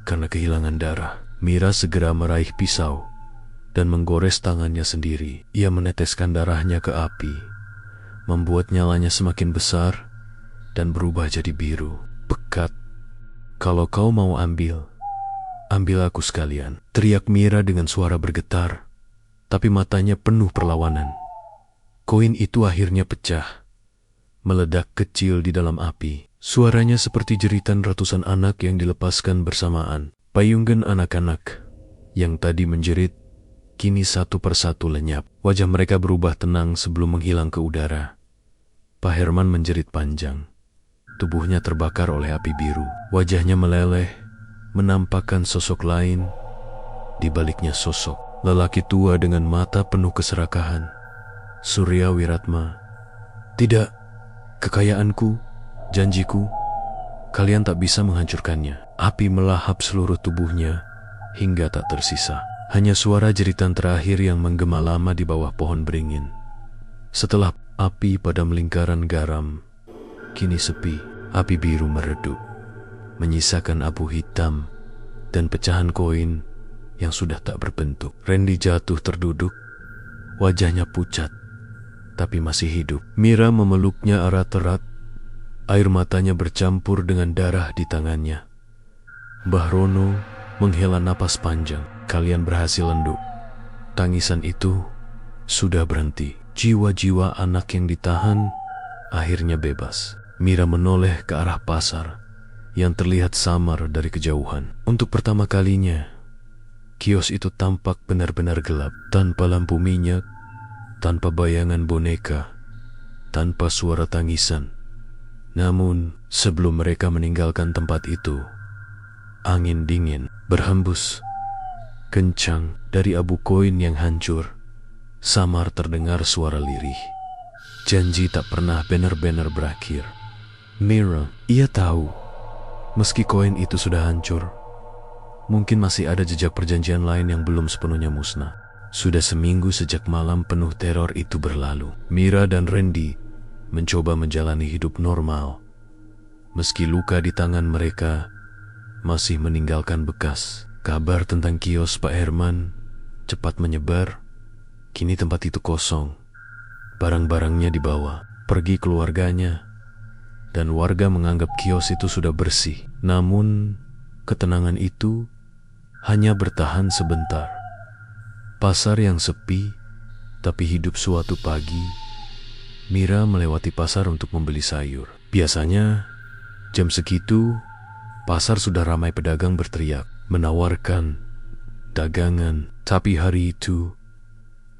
karena kehilangan darah. Mira segera meraih pisau dan menggores tangannya sendiri. Ia meneteskan darahnya ke api, membuat nyalanya semakin besar dan berubah jadi biru pekat. Kalau kau mau ambil aku sekalian, teriak Mira dengan suara bergetar, tapi matanya penuh perlawanan. Koin itu akhirnya pecah, meledak kecil di dalam api. Suaranya seperti jeritan ratusan anak yang dilepaskan bersamaan. Payunggen anak-anak yang tadi menjerit kini satu persatu lenyap. Wajah mereka berubah tenang sebelum menghilang ke udara. Pak Herman menjerit panjang. Tubuhnya terbakar oleh api biru. Wajahnya meleleh, menampakkan sosok lain di baliknya sosok. Lelaki tua dengan mata penuh keserakahan. Surya Wiratma. Tidak, kekayaanku, janjiku, kalian tak bisa menghancurkannya. Api melahap seluruh tubuhnya hingga tak tersisa. Hanya suara jeritan terakhir yang menggema lama di bawah pohon beringin. Setelah api pada lingkaran garam, kini sepi. Api biru meredup, menyisakan abu hitam dan pecahan koin yang sudah tak berbentuk. Randy jatuh terduduk, wajahnya pucat, tapi masih hidup. Mira memeluknya erat-erat, air matanya bercampur dengan darah di tangannya. Mbah Rono menghela napas panjang. Kalian berhasil enduk. Tangisan itu sudah berhenti. Jiwa-jiwa anak yang ditahan akhirnya bebas. Mira menoleh ke arah pasar yang terlihat samar dari kejauhan. Untuk pertama kalinya, kios itu tampak benar-benar gelap, tanpa lampu minyak, tanpa bayangan boneka, tanpa suara tangisan. Namun, sebelum mereka meninggalkan tempat itu, angin dingin berhembus kencang dari abu koin yang hancur. Samar terdengar suara lirih. Janji tak pernah benar-benar berakhir. Mira, ia tahu, meski koin itu sudah hancur, mungkin masih ada jejak perjanjian lain yang belum sepenuhnya musnah. Sudah seminggu sejak malam penuh teror itu berlalu. Mira dan Randy mencoba menjalani hidup normal, meski luka di tangan mereka masih meninggalkan bekas. Kabar tentang kios Pak Herman cepat menyebar. Kini tempat itu kosong. Barang-barangnya dibawa pergi keluarganya, dan warga menganggap kios itu sudah bersih. Namun, ketenangan itu hanya bertahan sebentar. Pasar yang sepi, tapi hidup. Suatu pagi, Mira melewati pasar untuk membeli sayur. Biasanya, jam segitu, pasar sudah ramai pedagang berteriak, menawarkan dagangan. Tapi hari itu,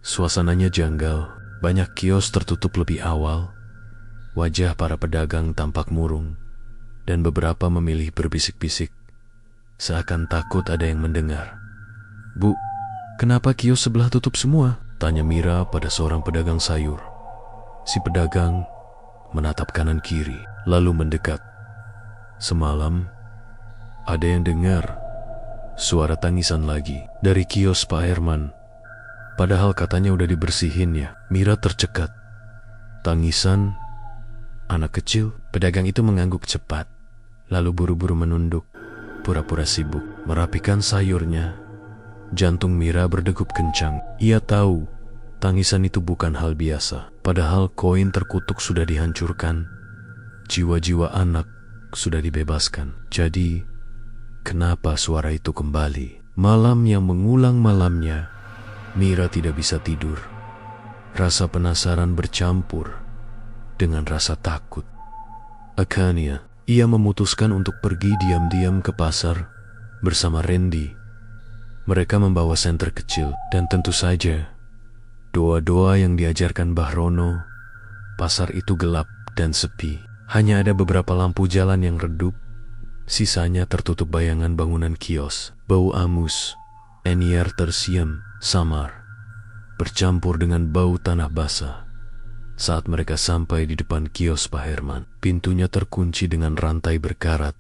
suasananya janggal. Banyak kios tertutup lebih awal. Wajah para pedagang tampak murung, dan beberapa memilih berbisik-bisik, seakan takut ada yang mendengar. "Bu, kenapa kios sebelah tutup semua?" tanya Mira pada seorang pedagang sayur. Si pedagang menatap kanan kiri, lalu mendekat. Semalam, ada yang dengar suara tangisan lagi dari kios Pak Herman. Padahal katanya udah dibersihin ya. Mira tercekat. Tangisan anak kecil. Pedagang itu mengangguk cepat, lalu buru-buru menunduk, pura-pura sibuk merapikan sayurnya. Jantung Mira berdegup kencang. Ia tahu tangisan itu bukan hal biasa. Padahal koin terkutuk sudah dihancurkan, jiwa-jiwa anak sudah dibebaskan. Jadi, kenapa suara itu kembali? Malam yang mengulang malamnya, Mira tidak bisa tidur. Rasa penasaran bercampur dengan rasa takut. Akhirnya, ia memutuskan untuk pergi diam-diam ke pasar bersama Randy. Mereka membawa senter kecil dan tentu saja doa-doa yang diajarkan Mbah Rono. Pasar itu gelap dan sepi. Hanya ada beberapa lampu jalan yang redup. Sisanya tertutup bayangan bangunan kios. Bau amus, anyar tersiam, samar, bercampur dengan bau tanah basah. Saat mereka sampai di depan kios Pak Herman, pintunya terkunci dengan rantai berkarat.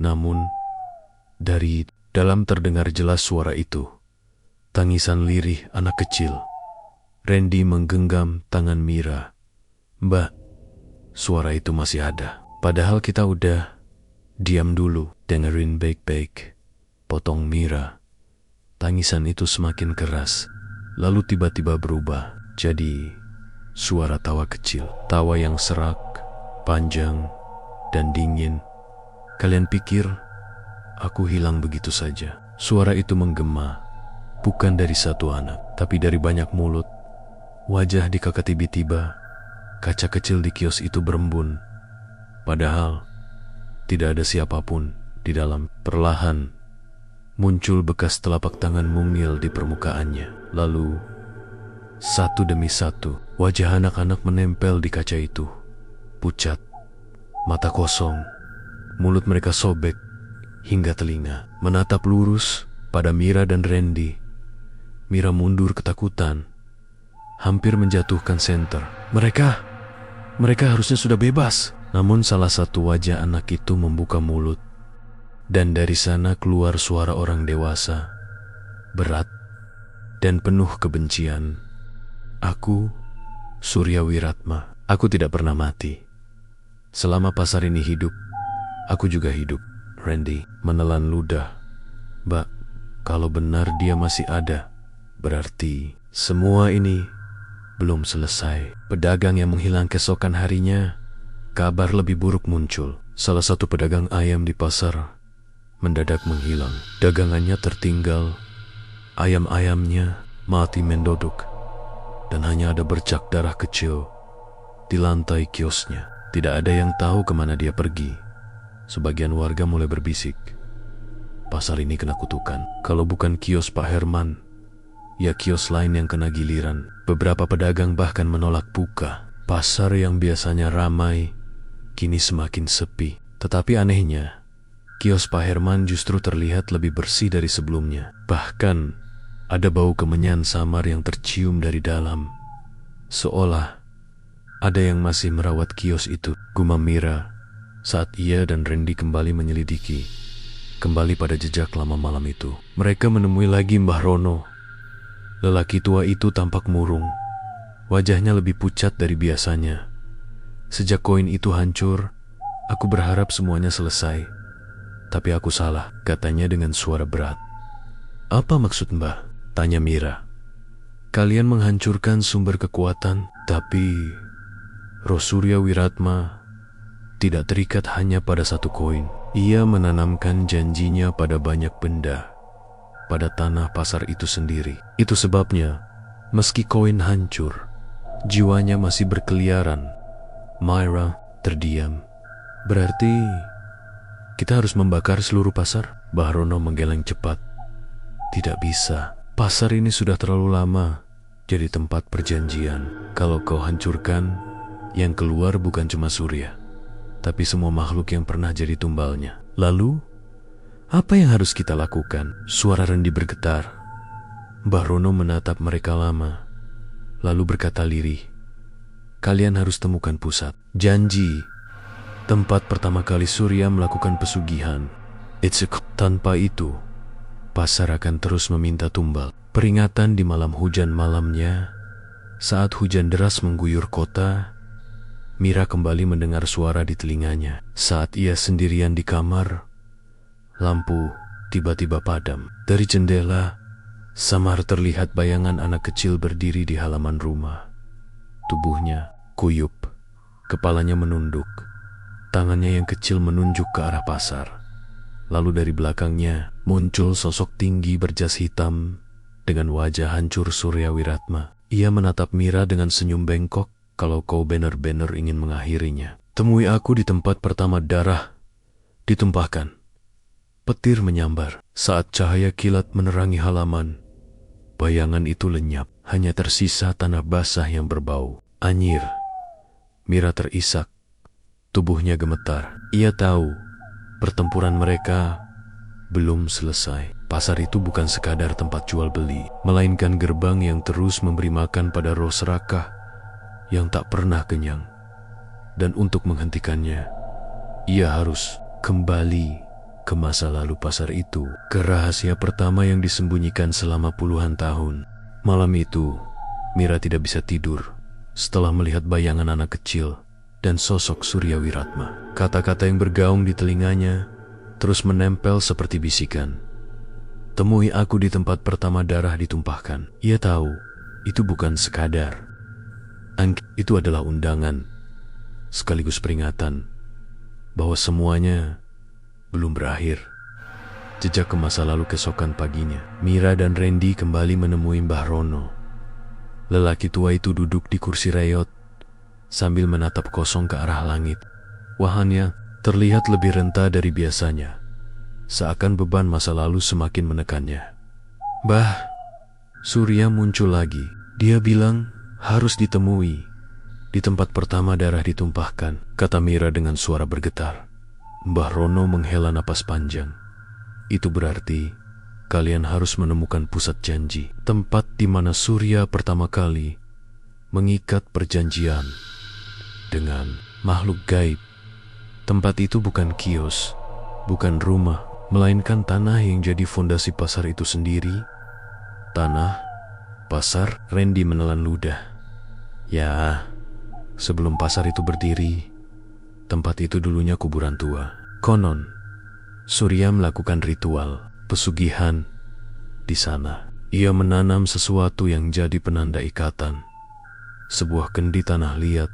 Namun, dari dalam terdengar jelas suara itu. Tangisan lirih anak kecil. Randy menggenggam tangan Mira. "Mbak, suara itu masih ada. Padahal kita udah diam dulu, dengerin baik-baik," potong Mira. Tangisan itu semakin keras, lalu tiba-tiba berubah jadi suara tawa kecil. Tawa yang serak, panjang, dan dingin. "Kalian pikir aku hilang begitu saja?" Suara itu menggema, bukan dari satu anak, tapi dari banyak mulut. Wajah dikakak tiba-tiba, kaca kecil di kios itu berembun. Padahal tidak ada siapapun di dalam. Perlahan muncul bekas telapak tangan mungil di permukaannya. Lalu, satu demi satu, wajah anak-anak menempel di kaca itu. Pucat, mata kosong, mulut mereka sobek, hingga telinga. Menatap lurus pada Mira dan Randy. Mira mundur ketakutan, hampir menjatuhkan senter. Mereka harusnya sudah bebas. Namun salah satu wajah anak itu membuka mulut. Dan dari sana keluar suara orang dewasa, berat dan penuh kebencian. Aku, Surya Wiratma. Aku tidak pernah mati. Selama pasar ini hidup, aku juga hidup. Randy menelan ludah. Mbak, kalau benar dia masih ada, berarti semua ini belum selesai. Pedagang yang menghilang keesokan harinya, kabar lebih buruk muncul. Salah satu pedagang ayam di pasar mendadak menghilang. Dagangannya tertinggal, ayam-ayamnya mati mendodok, dan hanya ada bercak darah kecil di lantai kiosnya. Tidak ada yang tahu kemana dia pergi. Sebagian warga mulai berbisik, pasar ini kena kutukan. Kalau bukan kios Pak Herman, ya kios lain yang kena giliran. Beberapa pedagang bahkan menolak buka. Pasar yang biasanya ramai kini semakin sepi. Tetapi anehnya, kios Pak Herman justru terlihat lebih bersih dari sebelumnya. Bahkan ada bau kemenyan samar yang tercium dari dalam, seolah ada yang masih merawat kios itu. Gumam Mira saat ia dan Randy kembali menyelidiki kembali pada jejak lama malam itu. Mereka menemui lagi Mbah Rono. Lelaki tua itu tampak murung, wajahnya lebih pucat dari biasanya. Sejak koin itu hancur, aku berharap semuanya selesai. Tapi aku salah, katanya dengan suara berat. Apa maksud Mbah? Tanya Mira. Kalian menghancurkan sumber kekuatan, tapi Roh Surya Wiratma tidak terikat hanya pada satu koin. Ia menanamkan janjinya pada banyak benda, pada tanah pasar itu sendiri. Itu sebabnya, meski koin hancur, jiwanya masih berkeliaran. Myra terdiam. Berarti kita harus membakar seluruh pasar? Mbah Rono menggeleng cepat. Tidak bisa. Pasar ini sudah terlalu lama jadi tempat perjanjian. Kalau kau hancurkan, yang keluar bukan cuma Surya, tapi semua makhluk yang pernah jadi tumbalnya. Lalu, apa yang harus kita lakukan? Suara Randy bergetar. Mbah Rono menatap mereka lama, lalu berkata lirih, kalian harus temukan pusat. Janji, tempat pertama kali Surya melakukan pesugihan. Tanpa itu, pasar akan terus meminta tumbal. Peringatan di malam hujan malamnya, saat hujan deras mengguyur kota, Mira kembali mendengar suara di telinganya. Saat ia sendirian di kamar, lampu tiba-tiba padam. Dari jendela, samar terlihat bayangan anak kecil berdiri di halaman rumah. Tubuhnya kuyup, kepalanya menunduk, tangannya yang kecil menunjuk ke arah pasar. Lalu dari belakangnya muncul sosok tinggi berjas hitam dengan wajah hancur Surya Wiratma. Ia menatap Mira dengan senyum bengkok. Kalau kau benar-benar ingin mengakhirinya, temui aku di tempat pertama darah ditumpahkan. Petir menyambar. Saat cahaya kilat menerangi halaman, bayangan itu lenyap. Hanya tersisa tanah basah yang berbau anyir. Mira terisak. Tubuhnya gemetar. Ia tahu pertempuran mereka belum selesai. Pasar itu bukan sekadar tempat jual beli, melainkan gerbang yang terus memberi makan pada roh serakah yang tak pernah kenyang. Dan untuk menghentikannya, ia harus kembali ke masa lalu pasar itu, ke rahasia pertama yang disembunyikan selama puluhan tahun. Malam itu, Mira tidak bisa tidur setelah melihat bayangan anak kecil dan sosok Surya Wiratma. Kata-kata yang bergaung di telinganya terus menempel seperti bisikan. Temui aku di tempat pertama darah ditumpahkan. Ia tahu itu bukan sekadar. Itu adalah undangan, sekaligus peringatan bahwa semuanya belum berakhir. Jejak ke masa lalu keesokan paginya, Mira dan Randy kembali menemui Mbah Rono. Lelaki tua itu duduk di kursi reyot sambil menatap kosong ke arah langit. Wajahnya terlihat lebih renta dari biasanya, seakan beban masa lalu semakin menekannya. Mbah, Surya muncul lagi. Dia bilang harus ditemui di tempat pertama darah ditumpahkan, kata Mira dengan suara bergetar. Mbah Rono menghela napas panjang. Itu berarti kalian harus menemukan pusat janji, tempat di mana Surya pertama kali mengikat perjanjian dengan makhluk gaib. Tempat itu bukan kios, bukan rumah, melainkan tanah yang jadi fondasi pasar itu sendiri. Tanah, pasar, Randy menelan ludah. Ya, sebelum pasar itu berdiri, tempat itu dulunya kuburan tua. Konon, Surya melakukan ritual pesugihan di sana. Ia menanam sesuatu yang jadi penanda ikatan. Sebuah kendi tanah liat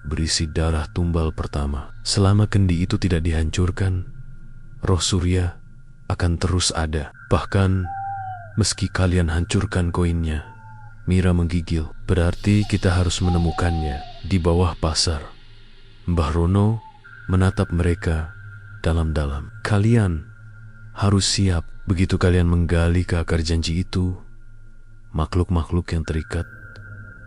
berisi darah tumbal pertama. Selama kendi itu tidak dihancurkan, roh Surya akan terus ada. Bahkan meski kalian hancurkan koinnya. Mira menggigil. Berarti kita harus menemukannya di bawah pasar. Mbah Rono menatap mereka dalam-dalam. Kalian harus siap. Begitu kalian menggali ke akar janji itu, makhluk-makhluk yang terikat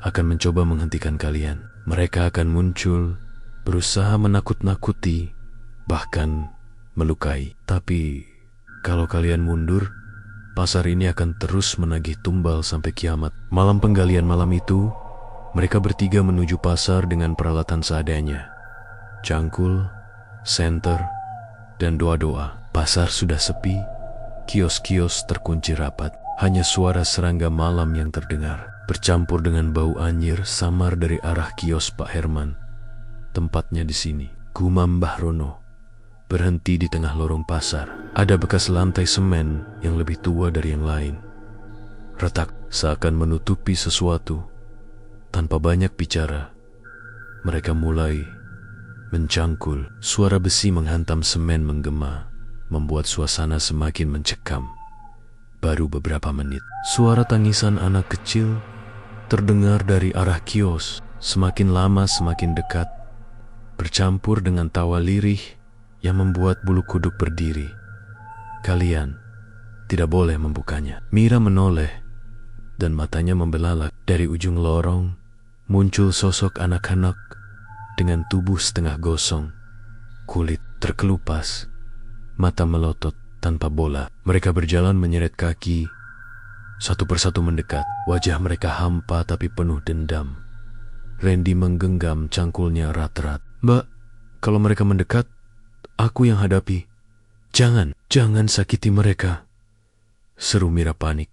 akan mencoba menghentikan kalian. Mereka akan muncul, berusaha menakut-nakuti, bahkan melukai. Tapi kalau kalian mundur, pasar ini akan terus menagih tumbal sampai kiamat. Malam penggalian malam itu, mereka bertiga menuju pasar dengan peralatan seadanya. Cangkul, senter, dan doa-doa. Pasar sudah sepi, kios-kios terkunci rapat. Hanya suara serangga malam yang terdengar, bercampur dengan bau anyir samar dari arah kios Pak Herman. Tempatnya di sini, gumam Mbah Rono. Berhenti di tengah lorong pasar. Ada bekas lantai semen yang lebih tua dari yang lain. Retak, seakan menutupi sesuatu. Tanpa banyak bicara, mereka mulai mencangkul. Suara besi menghantam semen menggema, membuat suasana semakin mencekam. Baru beberapa menit, suara tangisan anak kecil terdengar dari arah kios. Semakin lama semakin dekat, bercampur dengan tawa lirih yang membuat bulu kuduk berdiri. Kalian tidak boleh membukanya. Mira menoleh dan matanya membelalak. Dari ujung lorong muncul sosok anak-anak dengan tubuh setengah gosong, kulit terkelupas, mata melotot tanpa bola. Mereka berjalan menyeret kaki, satu persatu mendekat. Wajah mereka hampa tapi penuh dendam. Randy menggenggam cangkulnya erat-erat. "Mbak, kalau mereka mendekat, aku yang hadapi. Jangan sakiti mereka," seru Mira panik.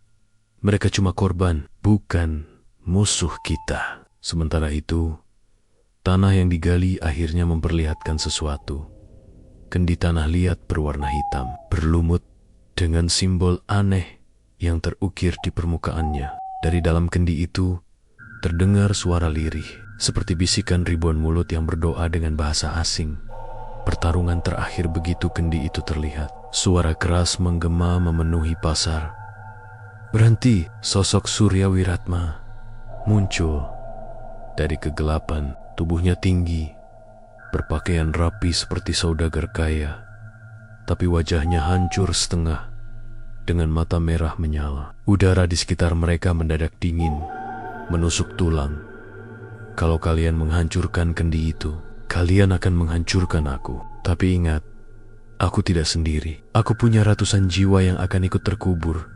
"Mereka cuma korban, bukan musuh kita." Sementara itu, tanah yang digali akhirnya memperlihatkan sesuatu. Kendi tanah liat berwarna hitam, berlumut dengan simbol aneh yang terukir di permukaannya. Dari dalam kendi itu, terdengar suara lirih, seperti bisikan ribuan mulut yang berdoa dengan bahasa asing. Pertarungan terakhir begitu kendi itu terlihat. Suara keras menggema memenuhi pasar. "Berhenti!" Sosok Surya Wiratma muncul dari kegelapan. Tubuhnya tinggi, berpakaian rapi seperti saudagar kaya, tapi wajahnya hancur setengah dengan mata merah menyala. Udara di sekitar mereka mendadak dingin, menusuk tulang. "Kalau kalian menghancurkan kendi itu, kalian akan menghancurkan aku. Tapi ingat, aku tidak sendiri. Aku punya ratusan jiwa yang akan ikut terkubur.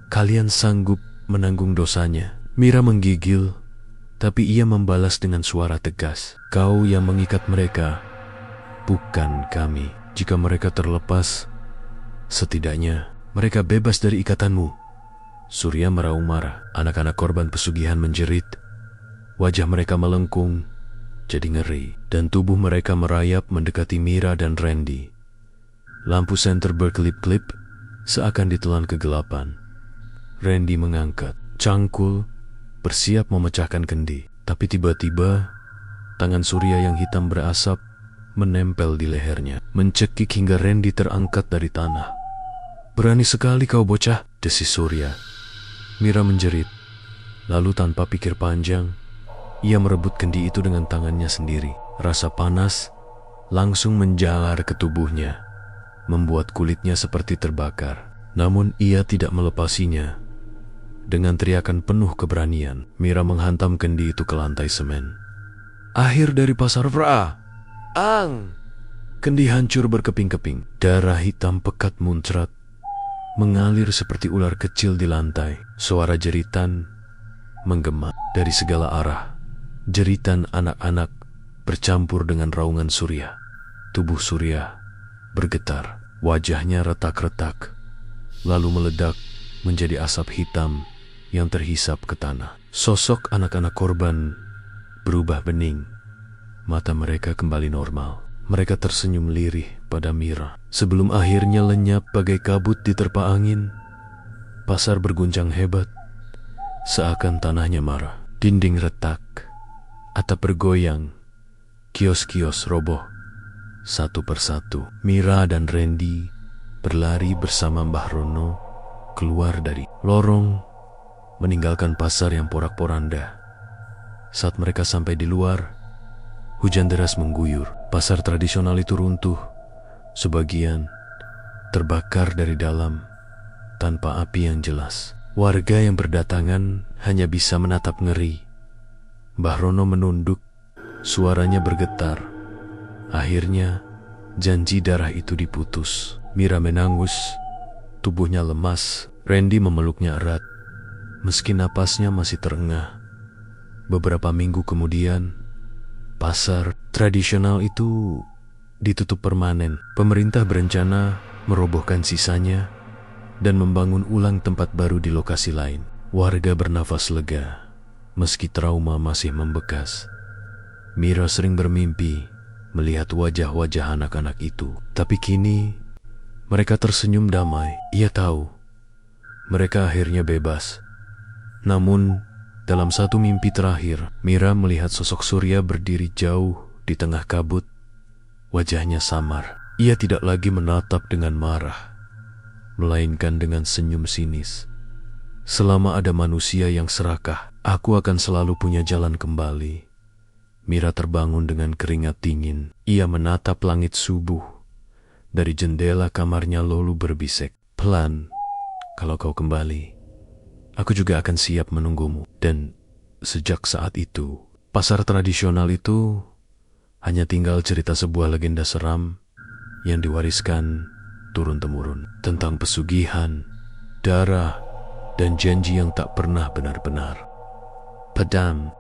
Kalian sanggup menanggung dosanya." Mira menggigil, tapi ia membalas dengan suara tegas. "Kau yang mengikat mereka, bukan kami. Jika mereka terlepas, setidaknya mereka bebas dari ikatanmu." Surya meraung marah. Anak-anak korban pesugihan menjerit. Wajah mereka melengkung, jadi ngeri, dan tubuh mereka merayap mendekati Mira dan Randy. Lampu senter berkelip-kelip, seakan ditelan kegelapan. Randy mengangkat cangkul, bersiap memecahkan kendi. Tapi tiba-tiba, tangan Surya yang hitam berasap menempel di lehernya, mencekik hingga Randy terangkat dari tanah. "Berani sekali kau bocah," desis Surya. Mira menjerit. Lalu tanpa pikir panjang, ia merebut kendi itu dengan tangannya sendiri. Rasa panas langsung menjalar ke tubuhnya, membuat kulitnya seperti terbakar. Namun ia tidak melepasinya. Dengan teriakan penuh keberanian, Mira menghantam kendi itu ke lantai semen. "Akhir dari pasar Fra! Ang!" Kendi hancur berkeping-keping. Darah hitam pekat muncrat mengalir seperti ular kecil di lantai. Suara jeritan menggema dari segala arah. Jeritan anak-anak bercampur dengan raungan Surya. Tubuh Surya bergetar, wajahnya retak-retak, lalu meledak menjadi asap hitam yang terhisap ke tanah. Sosok anak-anak korban berubah bening. Mata mereka kembali normal. Mereka tersenyum lirih pada Mira. Sebelum akhirnya lenyap bagai kabut diterpa angin, pasar berguncang hebat, seakan tanahnya marah. Dinding retak, atap bergoyang, kios-kios roboh satu persatu. Mira dan Randy berlari bersama Mbah Rono keluar dari lorong, meninggalkan pasar yang porak-poranda. Saat mereka sampai di luar, hujan deras mengguyur. Pasar tradisional itu runtuh, sebagian terbakar dari dalam tanpa api yang jelas. Warga yang berdatangan hanya bisa menatap ngeri. Mbah Rono menunduk, suaranya bergetar. Akhirnya, janji darah itu diputus. Mira menangus, tubuhnya lemas. Randy memeluknya erat, meski napasnya masih terengah. Beberapa minggu kemudian, pasar tradisional itu ditutup permanen. Pemerintah berencana merobohkan sisanya dan membangun ulang tempat baru di lokasi lain. Warga bernafas lega, meski trauma masih membekas. Mira sering bermimpi melihat wajah-wajah anak-anak itu. Tapi kini, mereka tersenyum damai. Ia tahu, mereka akhirnya bebas. Namun, dalam satu mimpi terakhir, Mira melihat sosok Surya berdiri jauh di tengah kabut. Wajahnya samar. Ia tidak lagi menatap dengan marah, melainkan dengan senyum sinis. Selama ada manusia yang serakah, aku akan selalu punya jalan kembali. Mira terbangun dengan keringat dingin. Ia menatap langit subuh. Dari jendela kamarnya lalu berbisik, "Pelan, kalau kau kembali, aku juga akan siap menunggumu." Dan sejak saat itu, pasar tradisional itu hanya tinggal cerita sebuah legenda seram yang diwariskan turun-temurun tentang pesugihan, darah, dan janji yang tak pernah benar-benar padam.